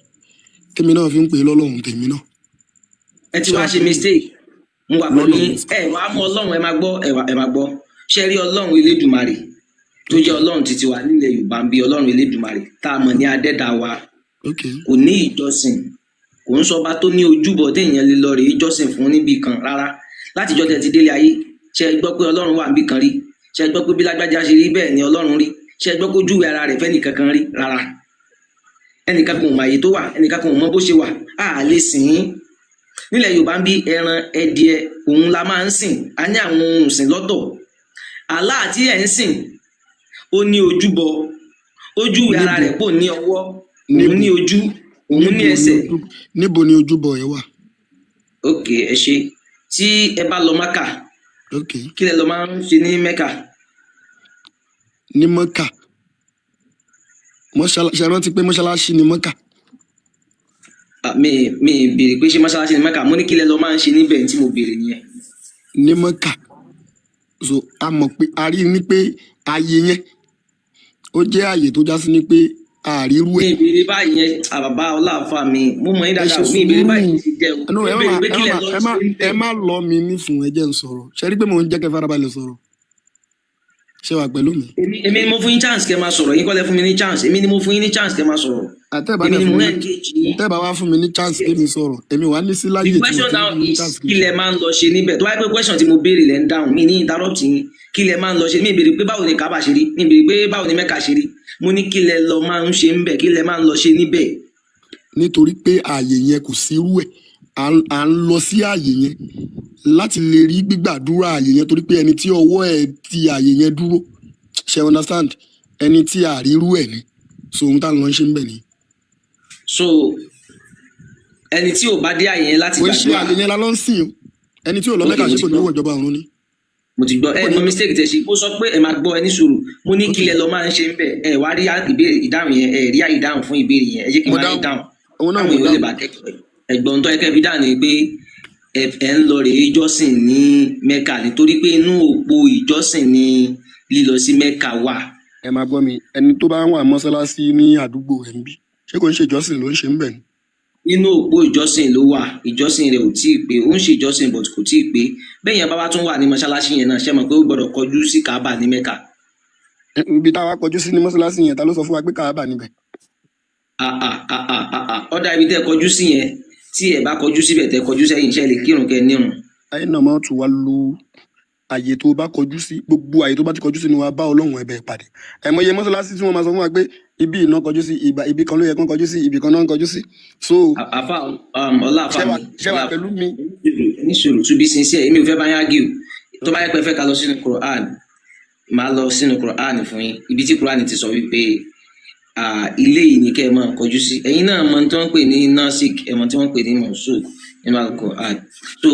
tèmi náà fi ń pè é lọ́lọ́run tèmi náà. ẹ ti wá ṣe mistake mo wà pẹ̀lú yín ẹ wà á mú Ọlọ́run ẹ máa gbọ́ ṣe rí Ọlọ́run Elédùmarè tó jẹ́ Ọlọ́run títí wa nílẹ̀ Yorùbá ń bí Ọlọ́run Elédùmarè tá a mọ̀ ní adẹ́dà wa kò ní ìjọsìn kò ń sọba tó ní ojúbọ téèyàn lè lọ rèé ìjọsìn fún níbì kan rárá látijọ́ tẹ́ ti délé ayé ṣe gbọ́ pé Ọlọ́run wà níbì kan rí ṣe gbọ́ pé bí lágbájá ṣe rí bẹ́ẹ̀ ni Ọlọ́run rí ṣe gbọ́ pé ojúwe ara rẹ̀ fẹ́ni kankan rí rárá ẹnìkan kò mọ àyè tó wà ẹnìkan kò mọ bó ṣe wà á lè sìn ín nílẹ̀ Yorùbá ń bí ẹran ẹdìẹ òun la máa ń sìn á ní àwọn ohun sìn lọ́tọ̀ Allah tí ẹ̀ ń sìn ó ní ojúbọ ojúwe ara rẹ̀ pò ní ọwọ́ òun ní ojú òun ní ẹsẹ̀. níbo ni ojúbọ ẹ wà. ok ẹ ṣe tí ẹ bá lọ Mákà kí lẹ lọ máa ń ṣe ní Mẹ́kà. ní Mẹ́kà ṣe rántí pé mọ́ṣáláṣí ni Mẹ́kà. mi béèrè pé ṣé mọ́ṣáláṣí ni Mẹ́kà mo ní kí lẹ lọ máa ń ṣe níbẹ̀ tí mo béèrè nìyẹn. ní Mẹ́kà so a mọ̀ pé a rí ní pé ààyè yẹn ó jẹ́ ààyè tó já sí ní pé àrírú ẹ̀. mi ìbéèrè báyìí yẹn àbàbà ọláàfà mi mo mọ̀ yín dáadáa mi ìbéèrè báyìí ti jẹ́ o mi ìbéèrè pé kí lẹ lọ sí. ẹ má lọ mi nífun ẹ jẹ́ n sọ̀rọ̀ ṣe rí pé mo ń jẹ́ kẹ́ farabalẹ̀ sọ̀rọ̀ ṣé wà pẹ̀lú mi. èmi ni mo fún yín chance kẹ́ máa sọ̀rọ̀ yín kọ́ lẹ fún mi ní chance èmi ni mo fún yín ní chance kẹ́ máa sọ̀rọ̀ èmi ni mo ń engage yín. tẹ́ẹ̀bà wá fún mi ní chance kémi sọ̀rọ̀ èmi wà ní sí láyé the question now is kí lẹ máa ń lọ ṣe níbẹ̀ tó wáyé pé question tí mo béèrè lẹ́ ń dáhùn mi ní interrupt yín kí lẹ máa ń lọ ṣe mi ìbéèrè pé báwo ni Káàbà ṣe rí mi ìbéèrè pé báwo ni Mẹ́kà ṣe rí mo ní kí lẹ lọ máa ń ṣe níbẹ̀ kí lẹ máa ń lọ ṣe níbẹ̀. nítorí pé ààyè yẹn kò sí irú ẹ̀ à ń lọ sí ààyè yẹn láti lè rí gbígbàdúrà ààyè yẹn torí pé ẹni tí ọwọ́ ẹ̀ ti ààyè yẹn dúró ṣe understand ẹni tí àrírú ẹ̀ ni so ohun tá à ń lọ ṣe ń bẹ̀ ni. so ẹni tí ò bá dé ààyè yẹn láti gbàdúrà. wọ́n ṣe ààyè yẹn la ló ń sìn o ẹni tí ò lọ Mẹ́kà ṣe kò ní wọ ìjọba ọ̀run ni. mo ti gbọ́ ẹ mọ mistake tẹ ṣe mo sọ pé ẹ máa gbọ́ ẹ ní sùúrù mo ní kílẹ̀ lọ máa ń ṣe ń bẹ̀ ẹ wá rí ìdáhùn yẹn ẹ rí ìdáhùn fún ìbéèrè yẹn ẹ jẹ́ kí n máa rí ìdáhùn àwọn èèyàn lè bá kẹ́kọ̀ọ́ ẹ̀gbọ́n tó ẹkẹ́ fi dáhùn ni pé ẹ ń lọ rèé ìjọsìn ní Mẹ́kà nítorí pé inú òpó ìjọsìn ni lílọ sí Mẹ́kà wà. ẹ máa gbọ́ mi ẹni tó bá ń wà mọ́sálásí ní àdúgbò ẹ̀ ń bí ṣé kò ń ṣe ìjọsìn ló ń ṣe ń bẹ̀ ni. nínú òpó ìjọsìn ló wà ìjọsìn rẹ̀ ò tí ì pé ó ń ṣe ìjọsìn but kò tí ì pé bẹ́ẹ̀ yẹn bá tún wà ní mọ́ṣáláṣí yẹn náà ṣe mọ̀ pé ó gbọ́dọ̀ kọjú sí Káàbà ní Mẹ́kà. ibi táwa kọjú sí ní mọ́ṣáláṣí yẹn ta ló sọ fún wa pé Káàbà níbẹ̀. ọ̀dà ibi tẹ́ kọjú sí yẹn tí ẹ bá kọjú síbẹ̀ tẹ́ kọjú sẹ́yìn iṣẹ́ lè kírun kẹ́ nírun. ayé náà máa tún wá lu àyè tó bá kọjú sí, gbogbo àyè tó bá ti kọjú sí ni wàá bá ọlọ́run ẹbẹ̀ pàdé. Àìmọye mọ́sálásí tí wọ́n máa sọ fún wa pé ibi iná kọjú sí, ibi kan ló yẹ kán kọjú sí, ibi kan náà ń kọjú sí. So àfa ọlá àfa mi ṣé wà pẹ̀lú mi. níṣòro to be sincere èmi ò fẹ́ bá yín argue tó bá yẹ pé fẹ́ ká lọ sínú Quran máa lọ sínú Quran fún yín ibi tí Quran ti sọ wípé ilé yìí ni kẹ́ ẹ máa kọjú sí. Ẹ̀yin náà mọ̀ tí wọ́n ń pè ní nasik ẹ mọ̀ tí wọ́n ń pè ní mọ̀sùk nínú Al-Quran. So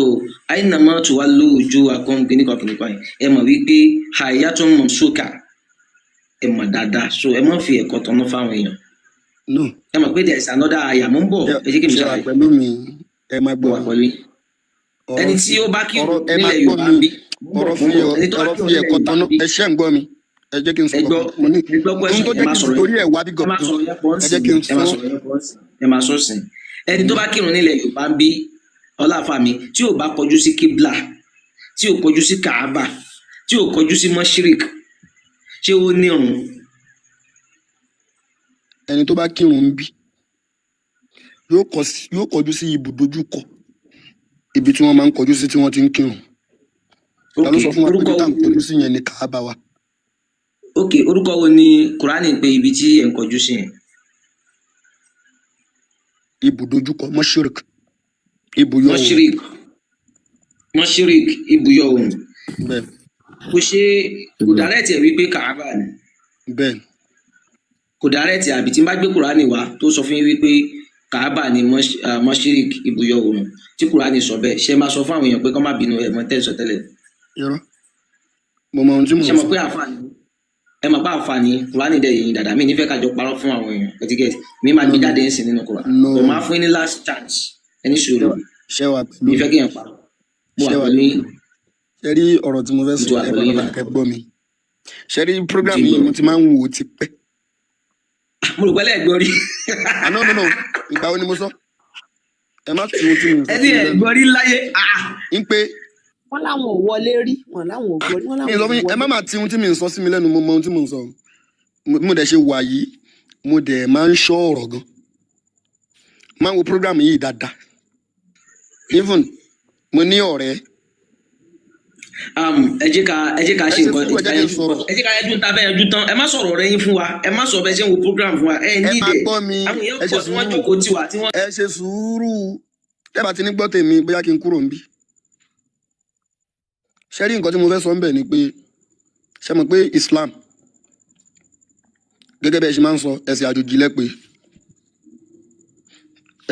àyìnàmọ́ tó wá lóòjú akọ́ǹgbé nípa kìnìkan yìí ẹ mọ̀ wípé hayatun mọ̀sùkà ẹ mọ̀ dáadáa. So ẹ mọ̀ fi ẹ̀kọ́ tọ́nú fáwọn èèyàn. No. Ẹ mọ̀ pé there is another àyà mú ń bọ̀ ẹ jẹ́ kí mi ṣe wà ṣàlàyé. pẹ̀lú mi, ẹ máa gbọ́ Wà pẹ̀lú yín. Ẹni tí ó bá kírun nílẹ̀ Yorùbá ń bí ọ̀rọ̀ fi ẹ̀kọ́ tọ́nú ẹ ṣẹ́ ń gbọ́ mi. Ẹ jẹ́ kí n sọ mo ní ohun tó jẹ́ kí n torí ẹ̀ wá bí gọ̀ọ̀gàn ẹ jẹ́ kí n sọ. Ẹ máa sọ sìn. Ẹni tó bá kírun nílẹ̀ Yorùbá ń bí ọláfàmì tí ò bá kọjú sí kíblà tí ò kọjú sí Kaaba tí ò kọjú sí mọ́ṣírík ṣé ó ní ọ̀run? Ẹni tó bá kírun ń bí yóò kọjú sí ibùdójúkọ ibi tí wọ́n máa ń kọjú sí tí wọ́n ti ń kírun. Ta ló sọ fún wa pé tá à ń kọjú sí yẹn ní Kaaba wa? Ok, orúkọ wo ni Kùránì pé ibi tí ẹ̀ ń kọjú sí yẹn? Ibùdójúkọ mọ́ṣírík ibùyọ oòrùn. Mọ́ṣírík ibùyọ oòrùn. Bẹ́ẹ̀. Kò ṣe kò dárẹ́tì ẹ̀ wípé Kaaba ni. Bẹ́ẹ̀. Kò dárẹ́tì àbí tí n bá gbé Kùránì wá tó sọ fún yín wípé Kaaba ni mọ́ṣírík ibùyọ oòrùn tí Kùránì sọ bẹ́ẹ̀ ṣe máa sọ fún àwọn èèyàn pé kọ́ má bínú ẹ̀ mọ́ tẹ́lẹ̀ sọ tẹ́lẹ̀. Irọ́. Mo mọ ohun tí mo ṣe mọ̀ pé àǹfààní ẹ mọ̀ pé àǹfààní Kùránì dẹ̀ yìí dàda mi nífẹ̀ẹ́ kájọ parọ́ fún àwọn èèyàn ẹtíkẹ́tì mi máa gbé jáde ń sìn nínú Kùránì. Mo máa fún yín ní last chance ẹni ṣòro ṣé wà pẹ̀lú mi fẹ́ kí yẹn parọ́. Mo wà pẹ̀lú yín. Ṣé rí ọ̀rọ̀ tí mo fẹ́ sọ ẹ gbọ́ mi? Ṣé rí program yìí mo ti máa ń wò ó ti pẹ́. Mo rò pẹ́lẹ́ ẹ̀gbọ́n rí. No, ìgbà wo ni mo sọ? Ẹ má tún tí mi sọ. Ẹ ní ẹ̀gbọ́n rí láyé. Ń pé wọ́n láwọn ò wọlé rí wọ́n láwọn ò gbọ́ rí wọ́n láwọn ò wọlé. ẹ má máa ti ohun tí mi ń sọ sí mi lẹ́nu, mo mọ ohun tí mo ń sọ. Mo dẹ̀ ṣe wà yìí mo dẹ̀ máa ń ṣọ́ ọ̀rọ̀ gan. Máa ń wo program yìí dáadáa. Even mo ní ọ̀rẹ́. Ẹ jẹ́ ká ṣe nǹkan ẹ jẹ́ ká yẹjú ta fẹ́ yẹjú tán ẹ má sọ̀rọ̀ ọ̀rẹ́ yín fún wa ẹ má sọ bẹ́ẹ̀ ṣe ń wo program fún wa ẹ ní ìdè àwọn èèyàn pọ̀ tí wọ́n jókòó tiwa tí wọ́n. Ẹ ṣe sùúrù tẹ́ bá ti ní gbọ́ tèmi bóyá kí n kúrò níbí. Ṣé rí nǹkan tí mo fẹ́ sọ ń bẹ̀ ni pé ṣé mọ̀ pé Islam gẹ́gẹ́ bẹ́ẹ̀ ṣe máa ń sọ ẹ̀sìn àjòjì lẹ́pẹ́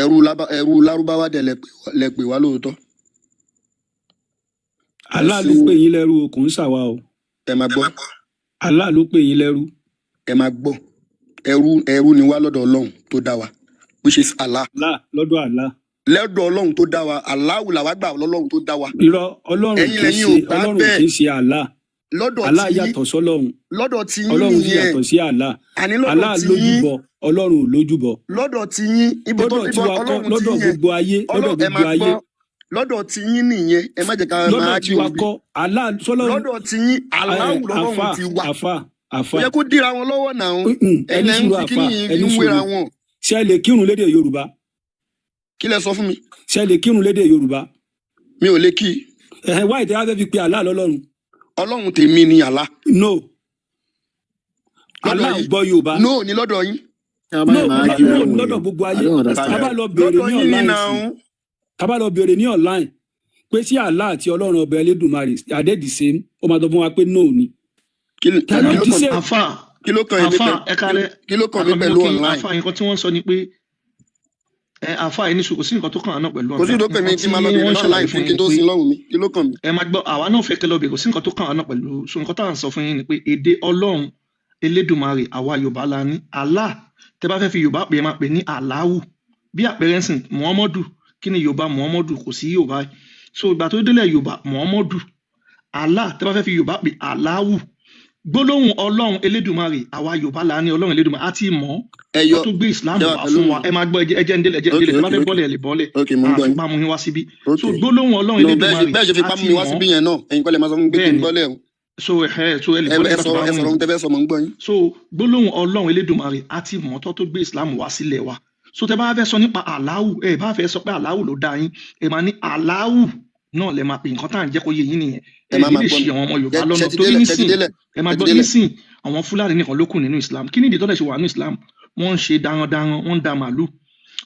ẹrú lárúbáwá dẹ̀ lẹ́pẹ́ wá lóòótọ́. Allah ló pè yín lẹ́rú o kò ń ṣàwa o. Ẹ máa gbọ́. Allah ló pè yín lẹ́rú. Ẹ máa gbọ́. Ẹrú ni wá lọ́dọ̀ Ọlọ́run tó dá wa which is Allah. Lọ́dọ̀ Allah. Lọ́dọ̀ Ọlọ́run tó dá wa Allahu làwa gbà lọ́lọ́run tó dá wa. Irọ́ Ọlọ́run kì í ṣe Allah. Allah yàtọ̀ sọ́lọ́run. Lọ́dọ̀ tí yín Ọlọ́run sì yàtọ̀ sí Allah. Allah lójúbọ Ọlọ́run ò lójúbọ. Lọ́dọ̀ tí yín ibo tó ti bọ Ọlọ́run tí yín lọ́dọ̀ gbogbo ayé lọ́dọ̀ gbogbo ayé. Lọ́dọ̀ tí yín nìyẹn ẹ má jẹ́ ká máa kí òbí. Lọ́dọ̀ tí yín Allahu lọ́lọ́run ti wà. Àfà. Ó yẹ kó dira wọn lọ́wọ́ náà. Ẹni sùúrù àfà ẹni sùúrù. Ṣé ẹ lè kírun lédè Yorùbá? Kí lẹ sọ fún mi? Ṣé ẹ lè kírun lédè Yorùbá? Mi ò lè kí. Wáyé tí a fẹ́ fi pe Allah lọ́lọ́run. Ọlọ́run tèmi ni Allah. No. Allah ò gbọ́ Yorùbá. No ni lọ́dọ̀ yín. No lọ́dọ̀ gbogbo ayé. Tábà lọ béèrè ní online. Tábà lọ béèrè ní online. Pé sí Allah àti Ọlọ́run ọba Elédùmarè adé the same ó máa tọ́ fún wa pé no ni. Kí ló kàn mí pẹ̀lú online? Àfà nǹkan tí wọ́n sọ ni pé àfà ẹni sùn kò sí nǹkan tó kàn án náà pẹ̀lú ọ̀nà. Kò sí ìdókè mi tí máa lọ bèèrè náà láì fún kí n tó sin lọ́hùn mi kí ló kàn mí. Ẹ máa gbọ́ àwa náà fẹ́ kẹ́ lọ bèèrè kò sí nǹkan tó kàn án náà pẹ̀lú so nǹkan tá à ń sọ fún yín ni pé èdè Ọlọ́run Elédùmarè àwa Yorùbá la ní Allah tẹ bá fẹ́ fi Yorùbá pè é máa pè ní Allahu bí àpẹẹrẹ ń sìn Muhammadu kí ni Yorùbá Muhammadu kò sí Yorùbá so ìgbà tó délẹ̀ Yorùbá Muhammadu Allah tẹ bá fẹ́ fi Yorùbá pè Allahu gbólóhùn Ọlọ́run Elédùmarè àwa Yorùbá la ní Ọlọ́run Elédùmarè á ti mọ̀ ọ́ tó gbé Islam wá fún wa ẹ máa gbọ́ ẹjẹ́ ń délẹ̀ tẹ bá fẹ́ bọ́lẹ̀ ẹ lè bọ́lẹ̀ àfi pa mu yín wá síbí so gbólóhùn Ọlọ́run Elédùmarè bẹ́ẹ̀ ṣe fi pa mu mi wá síbí yẹn náà ẹ̀yin kọ́ lè máa sọ fún mi pé kí n bọ́lẹ̀ o. so ẹ lè bọ́lẹ̀ so gbólóhùn Ọlọ́run Elédùmarè á ti mọ̀ ọ́ tó gbé Islam wá sílẹ̀ wa so tẹ bá fẹ́ sọ nípa Allahu ẹ bá fẹ́ sọ pé Allahu ló dá yín ẹ máa ní Allahu náà lẹ máa pè nǹkan tá à ń jẹ́ kó yé yín nìyẹn ẹ ẹ máa ní máa lè gbọ́ ṣì mi àwọn ọmọ Yorùbá lọ́nà ṣe ti torí délẹ̀ ṣe ti nísìn délẹ̀ ẹ máa ṣe ti gbọ́ délẹ̀ nísìn àwọn Fúlàní nìkan ló kù nínú Islam kí nìdí tó dẹ̀ ṣe wà nínú Islam wọ́n ń ṣe darandaran wọ́n ń da màálù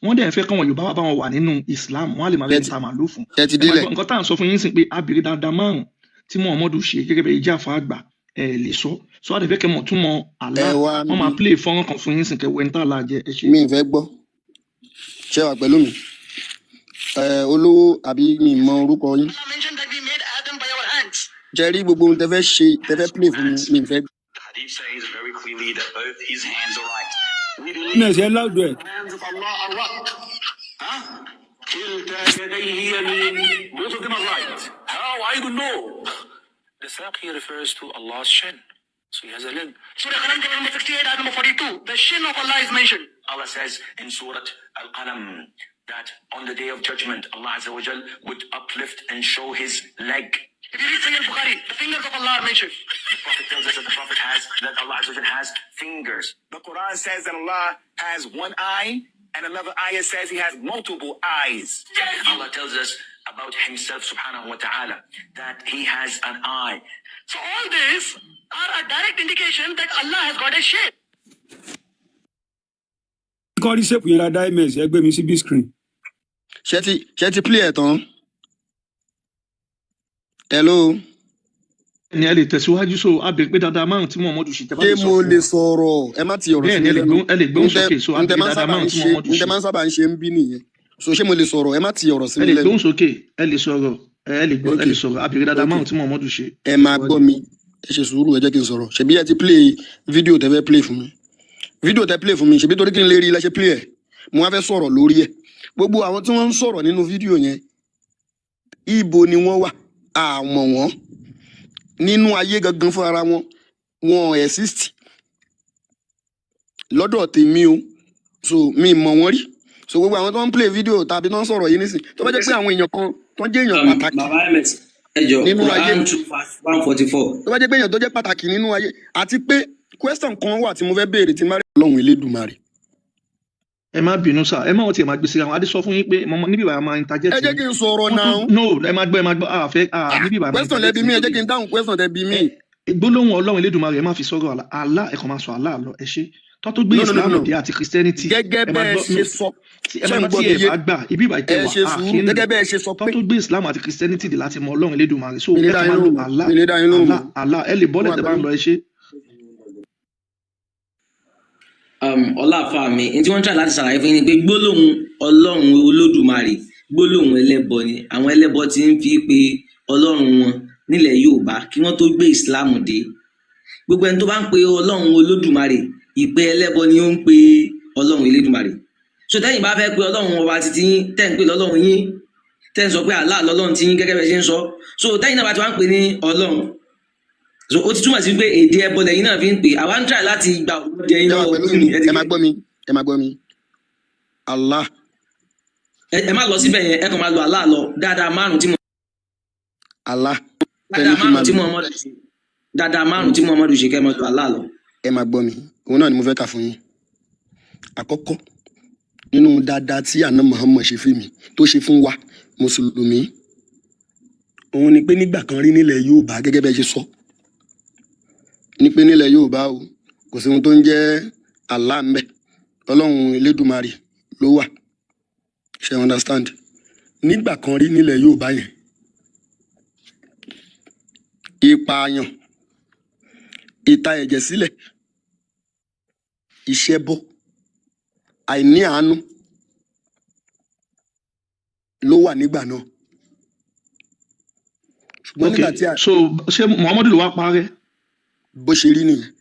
wọ́n dẹ̀ ń fẹ́ káwọn Yorùbá wà báwọn wà nínú Islam wọ́n á lè máa ṣe fẹ́ ti ta màálù fún ṣe ti ẹ máa délẹ̀ gbọ́ nǹkan tá à ń sọ fún yín sìn pé abèrè dáadáa márùn tí Muhammadu ṣe gẹ́gẹ́ bẹ́ẹ̀ ìjà àfa àgbà ẹ lè sọ sọ wá dẹ̀ fẹ́ kẹ́ mọ̀ tún mọ ẹ Allah wá wọ́n máa mi play fọ́nrán kan fún yín sìn kẹ́ wẹ́n tá àlà jẹ ẹ ṣe. mi ì fẹ́ gbọ́ ṣé wà pẹ̀lú mi olówó àbí mi ì mọ orúkọ yín jẹ́ rí gbogbo ohun tẹ fẹ́ ṣe tẹ fẹ́ play fún mi ì fẹ́ gbọ́. Hadith says very clearly that both his hands are right. We believe ní ẹ̀sẹ̀ láwùjọ ẹ̀ the hands of Allah are right. Huh? كلتا يديه يمين. Both of them are right. How? I don't know. The saq here refers to Allah's shin. So he has a leg. Surah Qalam, chapter number 68, ayat number 42. The shin of Allah is mentioned. Allah says in Surah Al-Qalam that on the day of judgment, Allah Azza wa Jal would uplift and show his leg. If you read Sahih Bukhari, the fingers of Allah are mentioned. The Prophet tells us that the Prophet that Allah Azza wa Jal has fingers. The Quran says that Allah has one eye, and another ayah says he has multiple eyes. Allah tells us about himself subhanahu wa ta'ala that he has an eye. So all this are a direct indication that Allah has got a shape. kọ́ rí ṣèpù yẹn ra diamonds ẹgbẹ́ mi sí big screen. ṣé ti play ẹ̀ tán hello ni ẹ lè tẹ̀síwájú so abèrè pé dáadáa márùn tí Muhammadu ṣe tẹ́ bá ṣé lè sọ mo fún lè un sọ̀rọ̀ ẹ má ti ọ̀rọ̀ sí bẹ́ẹ̀ ni mi lẹ́nu ẹ lè gbóhùn sókè so ntẹ abèrè máa ń dáadáa sábà ń márùn tí ṣe Muhammadu ntẹ ṣe máa ń sábà ń ṣe ń bí nìyẹn so ṣé mo lè sọ̀rọ̀ ẹ má ti ọ̀rọ̀ sí ẹ mi lè lẹ́nu gbóhùn sókè ẹ lè sọ̀rọ̀ ẹ lè ok sọ̀rọ̀ abèrè dáadáa ok márùn tí Muhammadu ṣe ẹ máa gbọ́ mi ẹ ṣe sùúrù ẹ jẹ́ kí n sọ̀rọ̀ ṣebí ẹ ti play fídíò tẹ fẹ́ play fún mi fídíò tẹ play fún mi ṣebí torí kí n lè rí i lẹ ṣe play ẹ mo wá fẹ́ sọ̀rọ̀ lórí ẹ gbogbo àwọn tí wọ́n ń sọ̀rọ̀ nínú fídíò yẹn ibo ni wọ́n wà àmọ́ wọn nínú ayé gangan fún ara wọn wọn exist lọ́dọ̀ tèmi o so mi mọ̀ wọ́n rí so gbogbo àwọn tó ń play fídíò tàbí tó ń sọ̀rọ̀ yìí nísìn tó bá jẹ́ pé àwọn èèyàn kan tó jẹ́ èèyàn pàtàkì bàbá ms ẹjọ nínú ayé Quran 2:144. tó bá jẹ́ pé èèyàn tó jẹ́ pàtàkì nínú ayé àti pé question kan wà tí mo fẹ́ béèrè tí má rí Ọlọ́run Elédùmarè. ẹ má bínú sá ẹ má wọn tiẹ̀ máa gbèsè àwọn adé sọ fún yín pé mọmọ níbí ìbára máa interject ẹ jẹ́ yín kí n sọ̀rọ̀ wọ́n náà tún no ẹ má gbọ́ àfẹ́ níbí ìbára máa question lẹ interject bí yín mi ẹ jẹ́ torí kí n dáhùn question tẹ bí mi. gbólóhùn Ọlọ́run Elédùmarè ẹ má fi sọ̀rọ̀ Allah ẹ kàn máa sọ Allah lọ ẹ ṣe tó tó gbé no no no Islam no dé àti Christianity gẹ́gẹ́ ẹ má bẹ́ẹ̀ gbọ́ ṣe sọ ẹ ṣé má ń gbọ́ tí mi ẹ yé bá gbà ibi ìbá ẹ ìtẹ̀wà ṣe sùúrù àkínní gẹ́gẹ́ bẹ́ẹ̀ ṣe sọ tó pé tó gbé Islam àti Christianity dé láti mọ Ọlọ́run Elédùmarè so mi ní ẹ dá kàn yín máa lo lóhùn Allah mi ní dá yín lóhùn Allah ẹ lè mo bọ́lẹ̀ wà tẹ bá pẹ̀lú ń lọ ẹ ṣe. ọláfà mi ní tí wọ́n ń try láti ṣàlàyé fún yín ni pé gbólóhùn Ọlọ́run Olódùmarè gbólóhùn ẹlẹ́bọ ni àwọn ẹlẹ́bọ ti ń fi pe Ọlọ́run wọn nílẹ̀ Yorùbá kí wọ́n tó gbé Islam dé gbogbo ẹni tó bá ń pe Ọlọ́run Olódùmarè ìpè ẹlẹ́bọ ni ó ń pe Ọlọ́run Elédùmarè so tẹ́yìn bá fẹ́ pe Ọlọ́run ọba títí yín tẹ́ ń pè lọ́lọ́run yín tẹ́ ń sọ pé Allah lọ́lọ́run tí yín gẹ́gẹ́ bẹ́ẹ̀ ṣe ń sọ so tẹ́yìn náà bá ti wá ń pè ní Ọlọ́run so ó ti túmọ̀ sí pé èdè ẹbọ lẹ́yìn náà fi ń pè àwa ń try láti gba òkúta yín ẹ wà lọ́wọ́ pẹ̀lú ọdún mi ni ẹ máa gbọ́ mi ẹ máa gbọ́ mi Allah ẹ má lọ síbẹ̀ yẹn ẹ kàn máa lo Allah lọ dáadáa márùn tí mo Allah dáadáa tẹ́ni kí n máa márùn tí lò Muhammadu ṣe dáadáa márùn tí Muhammadu ṣe kẹ́ ẹ máa lo Allah lọ. ẹ máa gbọ́ mi òun náà ni mo fẹ́ kà fún yín àkọ́kọ́ nínú dáadáa tí àná Muhammad ṣe fún mi tó ṣe fún wa mùsùlùmí òun ni pé nígbà kan rí nílẹ̀ Yorùbá gẹ́gẹ́ bẹ́ẹ̀ ṣe sọ ní pé nílẹ̀ Yorùbá o kò sí ohun tó ń jẹ́ Allah ń bẹ Ọlọ́run Elédùmarè ló wà ṣe understand nígbà kan rí nílẹ̀ Yorùbá yẹn ìpààyàn ìta ẹ̀jẹ̀ sílẹ̀ ìṣẹ́bọ àìní àánú ló wà nígbà náà ṣùgbọ́n ok nígbà tí so ṣé Muhammadu ló wá parẹ́ bó ṣe rí nìyẹn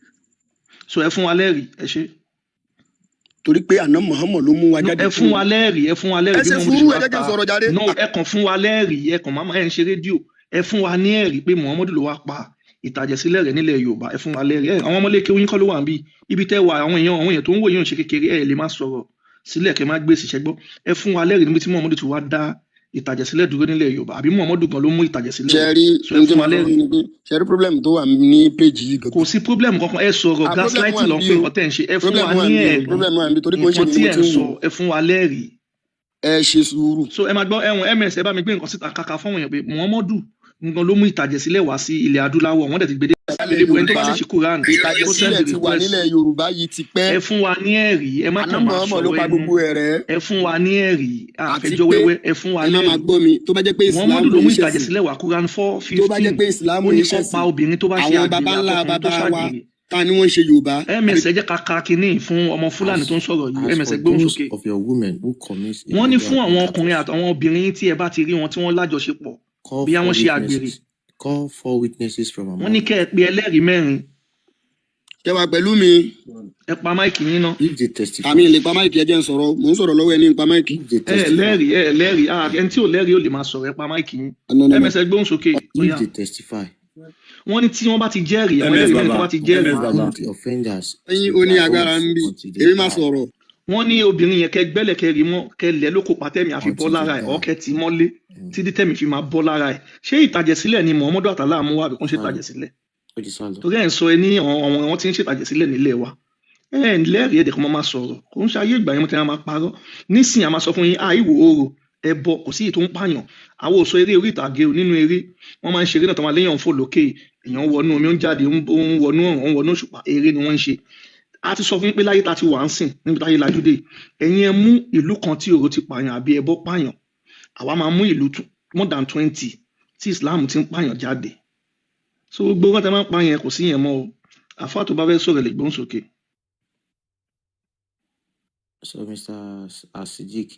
so ẹ fún wa lẹ́rìí ẹ ṣe. torí pé àná Muhammad ló mú wa No, jáde ẹ fún wa lẹ́rìí ẹ fún wa lẹ́rìí ẹ ṣe bí sùúrù Muhammadu ẹ ṣe jẹ́ kí wá n pa sọ̀rọ̀ jáde no ẹ kàn fún wa lẹ́rìí ẹ kàn máa ẹ ń ṣe rédíò ẹ fún wa ní ẹ̀rí pé Muhammadu ló wá pa ìtàjẹ̀sílẹ̀ rẹ̀ nílẹ̀ Yorùbá ẹ fún wa lẹ́rìí ẹ àwọn ọmọléke oyin kọ́ ló wà níbí ibi tẹ́ wà àwọn èèyàn tó ń wò yín ò ṣe kékeré ẹ lè má sọ̀rọ̀ sílẹ̀ kẹ́ má gbé síṣẹ́ gbọ́ ẹ fún wa lẹ́rìí níbi tí Muhammadu ti wá dá ìtàjẹ̀sílẹ̀ dúró nílẹ̀ Yorùbá àbí Muhammadu gan ló mú ìtàjẹ̀sílẹ̀ wá ṣẹ́rí so ẹ ohun tí fún mo wa sọ fún lẹ́rìí yín ni pé ṣẹ́rí problem tó wà ní péjì yìí kò gangan sí problem kankan ẹ sọ̀rọ̀ problem gaslighting wà ló ń bí pè o nǹkan tẹ́ ń ṣe ẹ fún problem wa wà ní bí o ẹ̀rí problem wà bí torí kò ń ṣe nǹkan ni tí mo ẹ ti ń ń sọ wò ẹ fún wa lẹ́rìí ẹ ṣe sùúrù. so ẹ máa gbọ́ ẹ̀wọ̀n ms ẹ bá mi gbé nǹkan síta kàkà fún èèyàn pé muhammadu nǹkan ló mú ìtàjẹ̀sílẹ̀ wá sí ilẹ̀ adúláwọ̀ wọ́n dẹ̀ ti gbé délé ẹni tó bá sì ṣe quran kó send ìtàjẹ̀sílẹ̀ ti wà request nílẹ̀ yorùbá yìí ti pẹ́. ẹ fún wa ní ẹ̀rí ẹ má kàn máa àná ló sọ̀rọ̀ pa ẹnu gbogbo ẹ̀ rẹ́. ẹ fún wa ní ẹ̀rí àti àfẹjọ́ pé wẹ́wẹ́ ẹ fún wa ẹ ní má máa ẹ̀rí gbọ́ mi tó bá jẹ́ pé muhammadu ìsìlámù ló mú yìí ṣẹ̀sìn ìtàjẹ̀sílẹ̀ wá quran 4:15 tó bá jẹ́ pé ìsìlámù ó ní yìí kó pa ṣẹ̀sìn obìnrin tó bá ṣe àwọn àgbèrè baba ńlá àtọkùnrin tó baba wa ṣàgbèrè ta ni wọ́n ń ṣe yorùbá. ms ẹ jẹ́ ká ka kínní fún ọmọ fúlàní tó ń sọ̀rọ̀ yìí ms ẹ gbóhùn sókè of your women who commit wọ́n ní fún àwọn ọkùnrin àtàwọn obìnrin tí ẹ bá ti rí wọn tí wọ́n lájọṣepọ̀ call bí for wọ́n ṣe àgbèrè witnesses. Call for witnesses from wọ́n among ní kẹ́ ẹ pe ẹlẹ́rìí mẹ́rin ṣé wàá pẹ̀lú mi. ẹ pa máìkì yín náà. if they testify. àmì ìlè pa máìkì ẹ jẹ́ ń sọ̀rọ̀ mò ń sọ̀rọ̀ lọ́wọ́ ẹni pa máìkì. if they ẹ testify. lẹ́rìí ẹni tí ò lẹ́rìí ò lè máa sọ̀rọ̀ ẹ pa máìkì yín ms ẹ gbóhùn sókè if they testify. wọ́n ní tí wọ́n bá ti jẹ́rìí àwọn ẹlẹ́rìí mẹ́rin tó bá ti jẹ́rìí the offenders. ẹyin oní agbára ń bí èmi máa sọ̀rọ̀. wọ́n ní obìnrin yẹn kẹ́ gbẹ́lẹ̀ kẹ́ rí mọ́ kẹ́ lẹ́ lóko pàtẹ́mì àfi bọ́ lára ẹ̀ ọ̀kẹ́ tí mọ́lé títí tẹ́mi fi máa bọ́ lára ẹ̀ ṣé ìtàjẹ̀sílẹ̀ ni muhammadu àtàlà mú wá àbí kò ń ṣe ìtàjẹ̀sílẹ̀ ó ti sá lọ. torí ẹ̀ ń sọ ẹ ní àwọn wọn ti ń ṣètàjẹ̀sílẹ̀ nílé wa ẹ lẹ́rìí ẹ̀dẹ̀ kan máa sọ̀rọ̀ kò ń ṣe ayé ìgbà yẹn mo ti máa parọ́ nísìnyí a máa sọ fún yín àìwò oòrò ẹbọ kò sí èyí tó ń pààyàn àwọn òṣò eré orí ìtàgé o nínú eré wọ́n máa ń ṣeré náà tó máa léèyàn fò lókè èèyàn wọnú omi ó ń jáde ó ń wọnú ọ̀run ó ń wọnú òṣùpá eré ni wọ́n ń ṣe a ti sọ fún yín pé láyé ta ti wà ń sìn níbi táyé lajú dé ẹ̀yin ẹ mú ìlú kan tí òrò ti pààyàn àbí ẹbọ pààyàn àwa máa mú ìlú more than 20 tí Islam ti ń pààyàn jáde so gbogbo wọn tẹ máa ń pààyàn kò sí yẹn mọ́ o àfáà tó bá fẹ́ sọ̀rọ̀ lè gbóhùn sókè. So Mr. Asijik.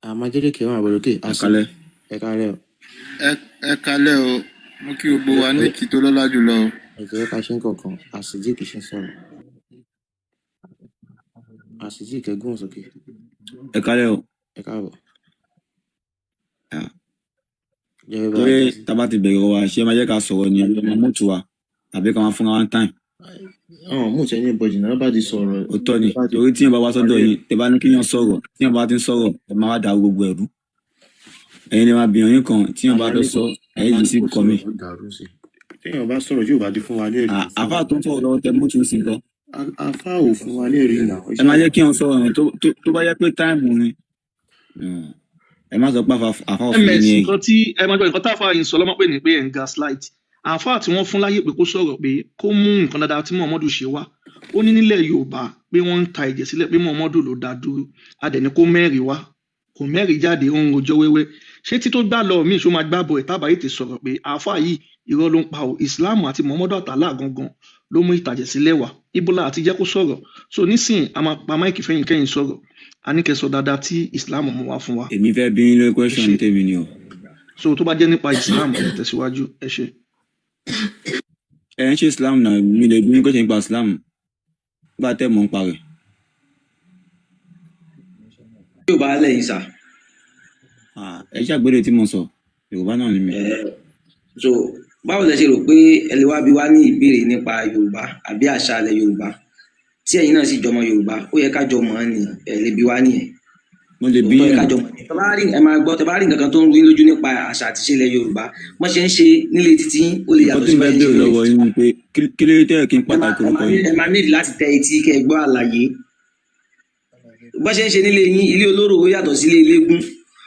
Àmàjẹ́lẹ̀ kẹwàá àbọ̀lókè. Ẹ̀kalẹ̀. Ẹ̀kalẹ̀ o. Ẹ̀kalẹ̀ o, mo kí gbogbo wa ní kí tó lọ́lá jùlọ o. Ẹ̀jẹ̀ ká ṣe ń kọ̀ọ̀kan, Asijik ṣe ń sọ̀rọ̀. Asijik ẹ̀gbọ́n sókè. Ẹ̀kalẹ̀ o. Ẹ káàbọ̀. Torí tábà ti bẹ̀rẹ̀ wa, ṣé máa jẹ́ ká sọ̀rọ̀ ni àbí máa mú tu wa àbí ká máa fún wa one time. Àwọn mú ìṣẹ́yìn ìbọ̀jì náà bá ti sọ̀rọ̀. Òótọ́ ni, torí tí yẹn bá wá sọ́dọ̀ yín, tẹ bá ní kí yẹn sọ̀rọ̀, tí yẹn bá ti ń sọ̀rọ̀, ẹ máa wá dàrú gbogbo ẹ̀rú. Ẹ̀yin lè máa bìyàn yín kan, tí yẹn bá lọ sọ, ẹ̀yin yìí sì kọ́ mi. Téèyàn bá sọ̀rọ̀ tí ò bá ti fún wa lẹ́rìí. Àfáà tó ń sọ̀rọ̀ lọ́wọ́ tẹ mú tu sí lọ. Àfáà ò fún wa lẹ́rìí náà. Ẹ máa jẹ́ kí yẹn sọ̀rọ̀ yẹn tó bá yẹ pé táìmù ni. Ẹ má sọ pé àfáà òfin ms ni. nǹkan tí ẹ máa gbọ́ nǹkan tá àfáà yìí sọ lọ́mọ pé ní pé ẹ̀ ń gaslight àfáà tí wọ́n fún láyè pé kó sọ̀rọ̀ pé kó mú nǹkan dáadáa tí muhammadu ṣe wá ó ní nílẹ̀ yorùbá pé wọ́n ń ta ẹ̀jẹ̀ sílẹ̀ pé muhammadu ló dá dúró adẹ̀ni kó mẹ́rìí wá kò mẹ́rìí jáde ó ń rojọ́ wẹ́wẹ́ ṣé tí tó gbá lọ míì ṣó máa gbábọ̀ ẹ̀ tábàáyé ti sọ̀rọ̀ pé àfáà yìí irọ́ ló ń pa ò islam àti muhammadu àtàlà gangan ló mú ìtàjẹ̀ sílẹ̀ wá ibola àti jẹ́ kó sọ̀rọ̀ so nísìnyí a máa pa máìkì fẹ́yìn kẹ́yìn sọ̀rọ̀ a ní kẹ́ sọ dáadáa tí islam mú wá fún wa. Èmi fẹ́ bí yín lórí question tèmi ni o. So tó bá jẹ́ nípa islam ẹ tẹ̀síwájú ẹ ṣe. Ẹ ń ṣe Islam náà, mi lè bí yín question nípa Islam. Gbà tẹ́ mọ̀ ń parẹ́. Yorùbá lẹ́yìn sà. Ẹ ṣàgbére tí mo sọ, Yorùbá náà ni mi. So báwo lẹ ṣe rò pé ẹ lè wá bí wá ní ìbéèrè nípa Yorùbá àbí àṣà ilẹ̀ Yorùbá tí ẹ̀yin náà sì jọmọ Yorùbá ó yẹ ká jọ mọ̀ ọ́ ni ẹ lè bí wá nìyẹn. Mo lè bí yín. Tẹ bá rí ẹ máa gbọ́ tẹ bá rí nǹkan kan tó ń rú yín lójú nípa àṣà àti ìṣe ilẹ̀ Yorùbá wọ́n ṣe ń ṣe nílé títí ó lè yàtọ̀ sí bẹ́ẹ̀ ṣe lọ́wọ́ yín ni pé kí ló tẹ́ kí n pàtàkì orúkọ yín. ẹ máa nídìí láti tẹ etí kẹ́ ẹ gbọ́ àlàyé bọ́n ṣe ń ṣe nílé yín ilé olóró ó yàtọ̀ sí ilé eléégún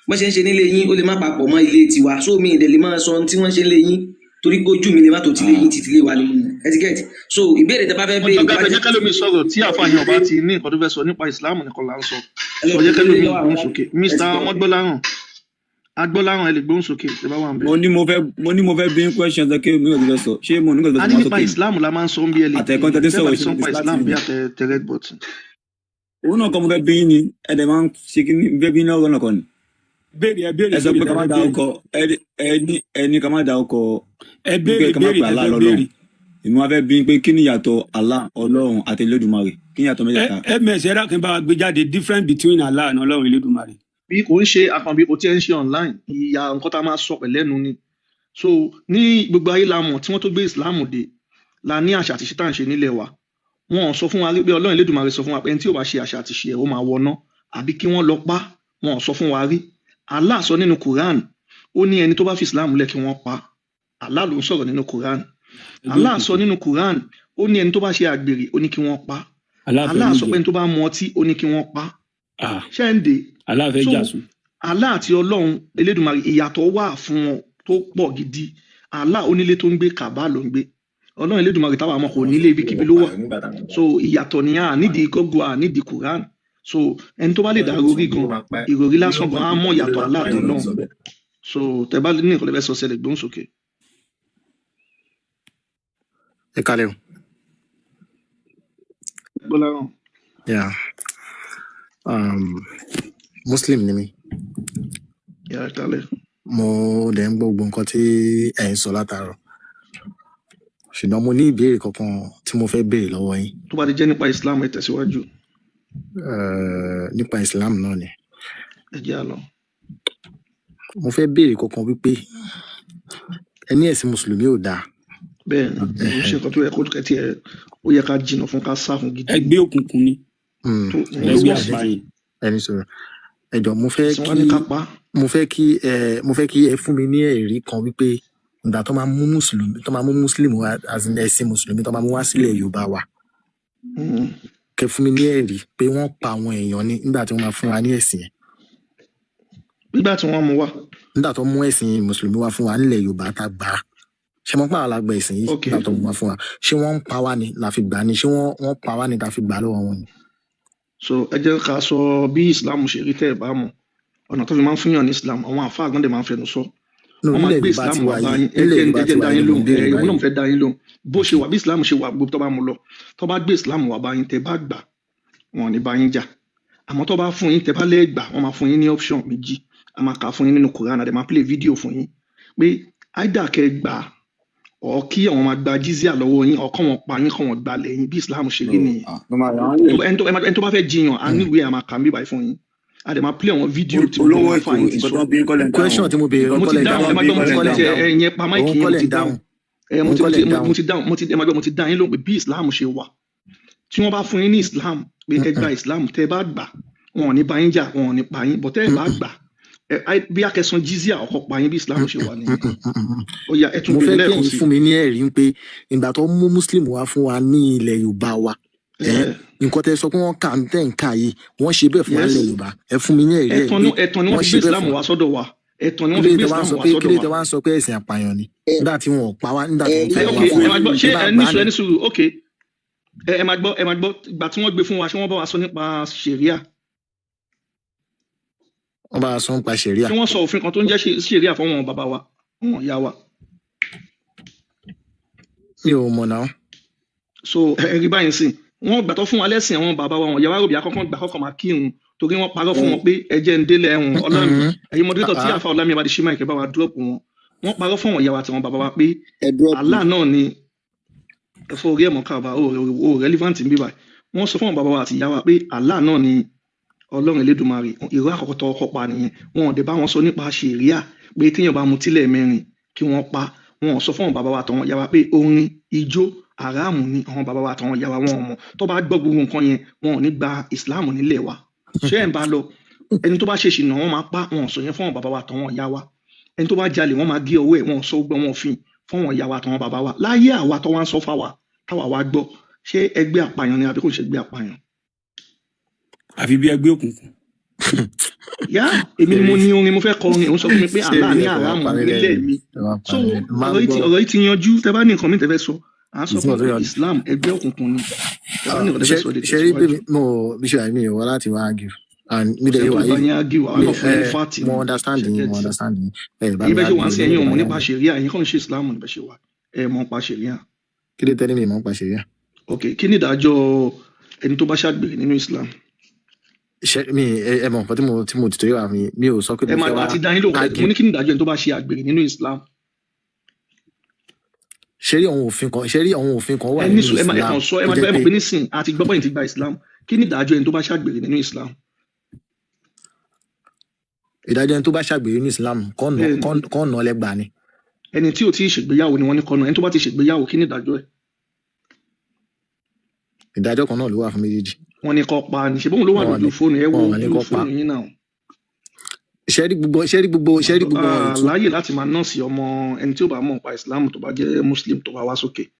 bọ́n ṣe ń ṣe nílé yín ó lè má papọ̀ mọ́ ilé tiwa sómi ìdẹ̀lẹ̀ máa sọ tí wọ́n ṣe ń lé yín torí pé ojú mi lè má tó ti lé yín títí lé wa nínú etiquette so ìbéèrè tẹ bá fẹ́ béèrè. ọjọ́ gàbẹ́ jẹ́ kẹ́lómi sọ̀rọ̀ tí àfààyàn ọba ti ní nǹkan tó fẹ́ sọ nípa ìsìláàmù nìkan là ń sọ sọ jẹ́ kẹ́lómi gbóhùn sókè mr ọmọgbọ́láhàn agbọ́láhàn ẹ lè gbóhùn sókè tẹ bá wà ń bẹ̀. mo ní mo fẹ́ bí question ṣe kí mi ò gbọdọ̀ sọ ṣé mo ní gbọdọ̀ sọ. a ní nípa ìsìláàmù la máa ń sọ ń bí ẹ lè àtẹ̀kọ́ tẹ́tí sọ̀rọ̀ ìsìláàmù bí àtẹ red button. òun náà kọ́ mo fẹ́ bí yín ni ẹ̀dẹ̀ máa ń ṣe kí fẹ́ bí yín náà rọ́nà kan ni. ẹ sọ pé ká má da ọkọ̀ ẹni ká má da ọkọ̀ èmi wá fẹ́ bí pé kí ni ìyàtọ̀ Allah Ọlọ́run àti Elédùmarè kí ni ìyàtọ̀ mẹ́tẹ̀ẹ̀ta. ms ẹ̀rọ kan bá wa gbé jáde different between Allah and Ọlọ́run Elédùmarè. bí kò ń ṣe àkànbí kò tí ẹ ń ṣe online ìyá nǹkan tá a máa sọ pẹ̀lẹ́nu ni so ní gbogbo ayé la mọ̀ tí wọ́n tó gbé ìsìláàmù dé la ní àṣà àti ṣe tá à ń ṣe nílẹ̀ wa wọn sọ fún wa rí pé Ọlọ́run Elédùmarè sọ fún wa pé ẹni tí ò bá ṣe àṣà àti ṣe ẹ̀ ó máa wọná àbí kí wọ́n lọ pa wọn sọ fún wa rí Allah sọ nínú Quran ó ní ẹni tó bá fi ìsìláàmù lẹ̀ kí wọ́n pa Allah ló ń sọ̀rọ̀ nínú Quran Allah sọ nínú Quran ó ní ẹni tó bá ṣe àgbèrè ó ní kí wọ́n pa Allah sọ pé ẹni tó bá mu ọtí ó ní kí wọ́n pa ṣẹ́ǹdé so Allah àti ọlọ́run elédùnmarè ìyàtọ̀ wà fún wọn tó pọ̀ gidi Allah onílé tó ń gbé Kaaba ló ń gbé ọlọ́run elédùnmarè táwọn àmọ́ kò nílé ibikíbi ló wà so ìyàtọ̀ ni a nídìí gọ́gọ́ a nídìí Quran so ẹni tó bá lè dàrú orí gan ìròrí lásán gan á mọ̀ ìyàtọ̀ Allah àti ọlọ́run so tẹ bá ní ìkọlẹ́fẹ́ sọ sẹ́lẹ̀ gbóhùn sókè. Ẹ kálẹ́ o. Gbọ́láhàn. Yeah. Muslim ni mi. Yeah, kálẹ̀. Mo dẹ̀ ń gbọ́ gbogbo nǹkan tí ẹ̀ ń sọ látàárọ̀. Ṣùgbọ́n mo ní ìbéèrè kankan tí mo fẹ́ béèrè lọ́wọ́ yín. Tó bá ti jẹ́ nípa Islam ẹ tẹ̀síwájú. Nípa Islam náà ni. Ẹ jẹ́ àlọ́. Mo fẹ́ béèrè kankan wípé ẹni ẹ̀sìn Mùsùlùmí ò dáa. Bẹ́ẹ̀ ni mo ṣe nǹkan tó yẹ kó kẹ́tì ẹ̀ ó yẹ ká jìnnà fún ká sá fún gidi. Ẹgbẹ́ òkùnkùn ni. Ẹgbẹ́ àbáyé. Ẹni sọ̀rọ̀. Ẹ̀jọ̀ mo fẹ́ kí ẹ fún mi ní ẹ̀rí kan wípé ìgbà tó máa mú Mùsùlùmí wá ẹ̀sìn Mùsùlùmí tó máa mú wá sílẹ̀ Yorùbá wa. Kẹ́ fún mi ní ẹ̀rí pé wọ́n pa àwọn èèyàn ní nígbà tí wọ́n máa fún wa ní ẹ̀sìn yẹn. Nígbà tí wọ́n mú wá. Nígbà tó mú ẹ̀sìn Mùsùlùmí wá fún wa nílẹ̀ Yorùbá tá gbà á. Ṣé wọ́n pa àlágbà ẹ̀sìn yìí nígbà tó mú wá fún wa? Ṣé wọ́n ń pa wá ni la fi gbà á ni? Ṣé wọ́n pa wá ni la fi gbà á lọ́wọ́ wọn ni? So ẹ jẹ́ ká sọ bí Islam ṣe rí tẹ́ ẹ̀ bá mọ̀ ọ̀nà tó fi máa ń fún yàn ní Islam àwọn àfáà àgbọ̀ndẹ̀ máa ń fẹnu sọ. Wọ́n máa gbé Islam wà bá yín ẹ̀jẹ̀ dá yín lóhùn ìwọ náà fẹ́ dá yín lóhùn bó ṣe wà bí Islam ṣe wà gbogbo tó bá mú lọ tó bá gbé Islam wà bá yín tẹ́ bá gbà wọn ò ní bá yín jà àmọ́ tó bá fún yín tẹ́ bá lè gbà wọ́n máa fún yín ní option méjì a máa kà fún yín nínú Quran àdè máa play video fún yín pé áìdà kẹ́ gbà ọ̀ kí àwọn máa gba jizya lọ́wọ́ yín ọ̀kọ́ wọn pa yín kọ́ wọn gbà lẹ́yìn bí Islam ṣe rí nìyẹn ẹni tó bá fẹ́ jiyàn á níwèé àmà kà mí báyìí fún yín a dẹ̀ máa play àwọn fídíò tí mo máa fà yín ti sọ. Question tí mo béèrè mo ti dáhùn ẹ̀yẹn pa máìkì yẹn mo ti dáhùn mo ti dáhùn yín lóhùn pé bí Islam ṣe wà tí wọ́n bá fún yín ní Islam pé ẹ gba Islam tẹ́ bá gbà wọn ò ní bá yín jà wọn ò ní pa yín bọ̀ tẹ́ ẹ bá gbà bí akẹ́sàn jizya ọkọ̀ pa yín bí Islam ṣe wà nìyẹn. Mo fẹ́ kí ẹ̀yin fún mi ní ẹ̀rí pé ìgbà tó mú Muslim wá fún wa ní ilẹ̀ Yorùbá wa nǹkan tẹ́ sọ pé wọ́n kà ń tẹ̀ ń kà yìí wọ́n ṣe bẹ́ẹ̀ fún wa ilẹ̀ Yorùbá ẹ fún mi ní ẹ̀rí ẹ̀ ẹ̀tàn ni wọ́n fi gbé Islam wá sọ́dọ̀ wa ẹ̀tàn ni wọ́n fi gbé Islam wá sọ́dọ̀ wa. kí ló tẹ́ wá ń sọ pé ẹ̀sìn àpàyàn ni nígbà tí wọ́n pa wá nígbà tí wọ́n fẹ́ wá fún wa. ṣé ẹni sùúrù ok ẹ máa gbọ́ ìgbà tí wọ́n gbé fún wa ṣé wọ́n bá wa sọ nípa ṣẹ̀ríà. Wọ́n bá wa sọ nípa ṣẹ̀ríà. Ṣé wọ́n sọ òfin kan tó ń jẹ́ ṣẹ̀ríà fún wọn bàbá wa wọn ìyá wa. Mi ò mọ̀ náà. So ẹ̀rí báyìí sìn wọ́n gbàtọ́ fún wa lẹ́sìn àwọn bàbá wa wọn ìyá wa rò bí akọ́kọ́ gbà kọ́kọ́ máa kírun torí wọ́n parọ́ fún wọn pé ẹjẹ́ ń délẹ̀ ẹ̀hún ọlọ́run ẹ̀yin mọ́dúrítọ̀ tí àfa ọ̀làmì abadi ṣí máìkì bá wa dúrọ́pù wọn wọ́n parọ́ fún wọn ìyá wa àti wọn bàbá wa pé Allah náà ni ẹ̀fọ́ orí ẹ̀mọ́ káàbà ó relevant ń bí báyìí wọ́n sọ fún wọn bàbá wa àti ìyá wa pé Allah náà ni ọlọ́run elédùnmarè ìró àkọ́kọ́ tó ọkọ̀ pa nìyẹn wọn ò dé bá wọn sọ nípa ṣẹ̀ríà pé téèyàn bá mutí lẹ́ẹ̀mẹrin kí wọ́n pa wọn ò sọ fún wọn bàbá wa àtàwọn ìyá wa pé orin ijó aráàmù ni àwọn bàbá wa àtàwọn ìyá wa wọn mọ̀ tó bá gbọ́ gbogbo nǹkan yẹn wọn ò ní gba ìsìláàmù nílẹ̀ wa ṣé ẹ̀ ń bá lọ ẹni tó bá ṣe ṣìnà wọn máa pa wọn ò sọ yẹn fún àwọn bàbá wa àtàwọn ìyá wa ẹni tó bá jalè wọn máa gé ọwọ́ ẹ̀ wọn ò sọ gbọ́ wọn òfin fún àwọn ìyá wa àtàwọn bàbá wa láyé àwa tó wá ń sọ fáwa táwa wá gbọ́ ṣé ẹgbẹ́ àpàyàn ni àbí kò ṣe ẹgbẹ́ àpàyàn. àfi bí ẹgbẹ́ òkùnkùn. yá èmi ni mo ní orin mo fẹ́ kọ orin òun sọ fún mi pé àlá ní àràmù nílẹ̀ mi so ọ̀rọ̀ yìí ti yanjú tẹ bá ní nǹkan mi tẹ fẹ́ sọ à ń sọ fún Islam ẹgbẹ́ òkùnkùn ni tẹ bá ní nǹkan tẹ fẹ́ sọ de ṣe rí pé mo bí ṣe àìní ìwọ láti wá argue and mi dẹ̀ yóò wáyé mo understand yín èyí bẹ́ẹ̀ ṣe wá sí ẹ̀yin ọmọ nípa ṣẹ̀ríà ẹ̀yin kàn ń ṣe Islam níbẹ̀ ṣe wà ẹ̀ mọ̀ pa ṣẹ̀ríà. kí ló tẹ́lẹ̀ mi mọ̀ pa ṣẹ̀ríà. ok kí ni ìdájọ́ ẹni tó bá ṣàgbèrè nínú Islam. mi ẹ mọ̀ nǹkan tí mo ti torí wa mi ò sọ pé mo fẹ́ wá. àti dáhìn ló mo ní kí ni ìdájọ́ ẹni tó bá ṣe àgbèrè nínú Islam. ṣé rí àwọn òfin kan wà nínú Islam. ẹ kàn sọ ẹ máa gbọ́ pé nísìn àti gbọ́ pẹ́yìn ti gba Islam kí ni ìdájọ́ ẹni tó bá ṣàgbèrè nínú Islam. ìdájọ́ ẹni tó bá ṣàgbèrè nínú Islam kọ́ọ̀nà lẹ́gbàá ni. ẹni tí ò tí ì ṣègbéyàwó ni wọ́n ní kọ́nà ẹni tó bá ti ṣègbéyàwó kí ni ìdájọ́ ẹ̀. ìdájọ́ kan náà ló wà fún méjèèjì. wọ́n ní kó pa ni ṣe bóun ló wà lójú fóònù ẹ wo ojú fóònù yín náà. ṣẹ́rí gbogbo láàyè láti máa nọ́ọ̀sì ọmọ ẹni tí ó bá mọ̀ nípa Islam tó bá jẹ́ Muslim tó bá wá sókè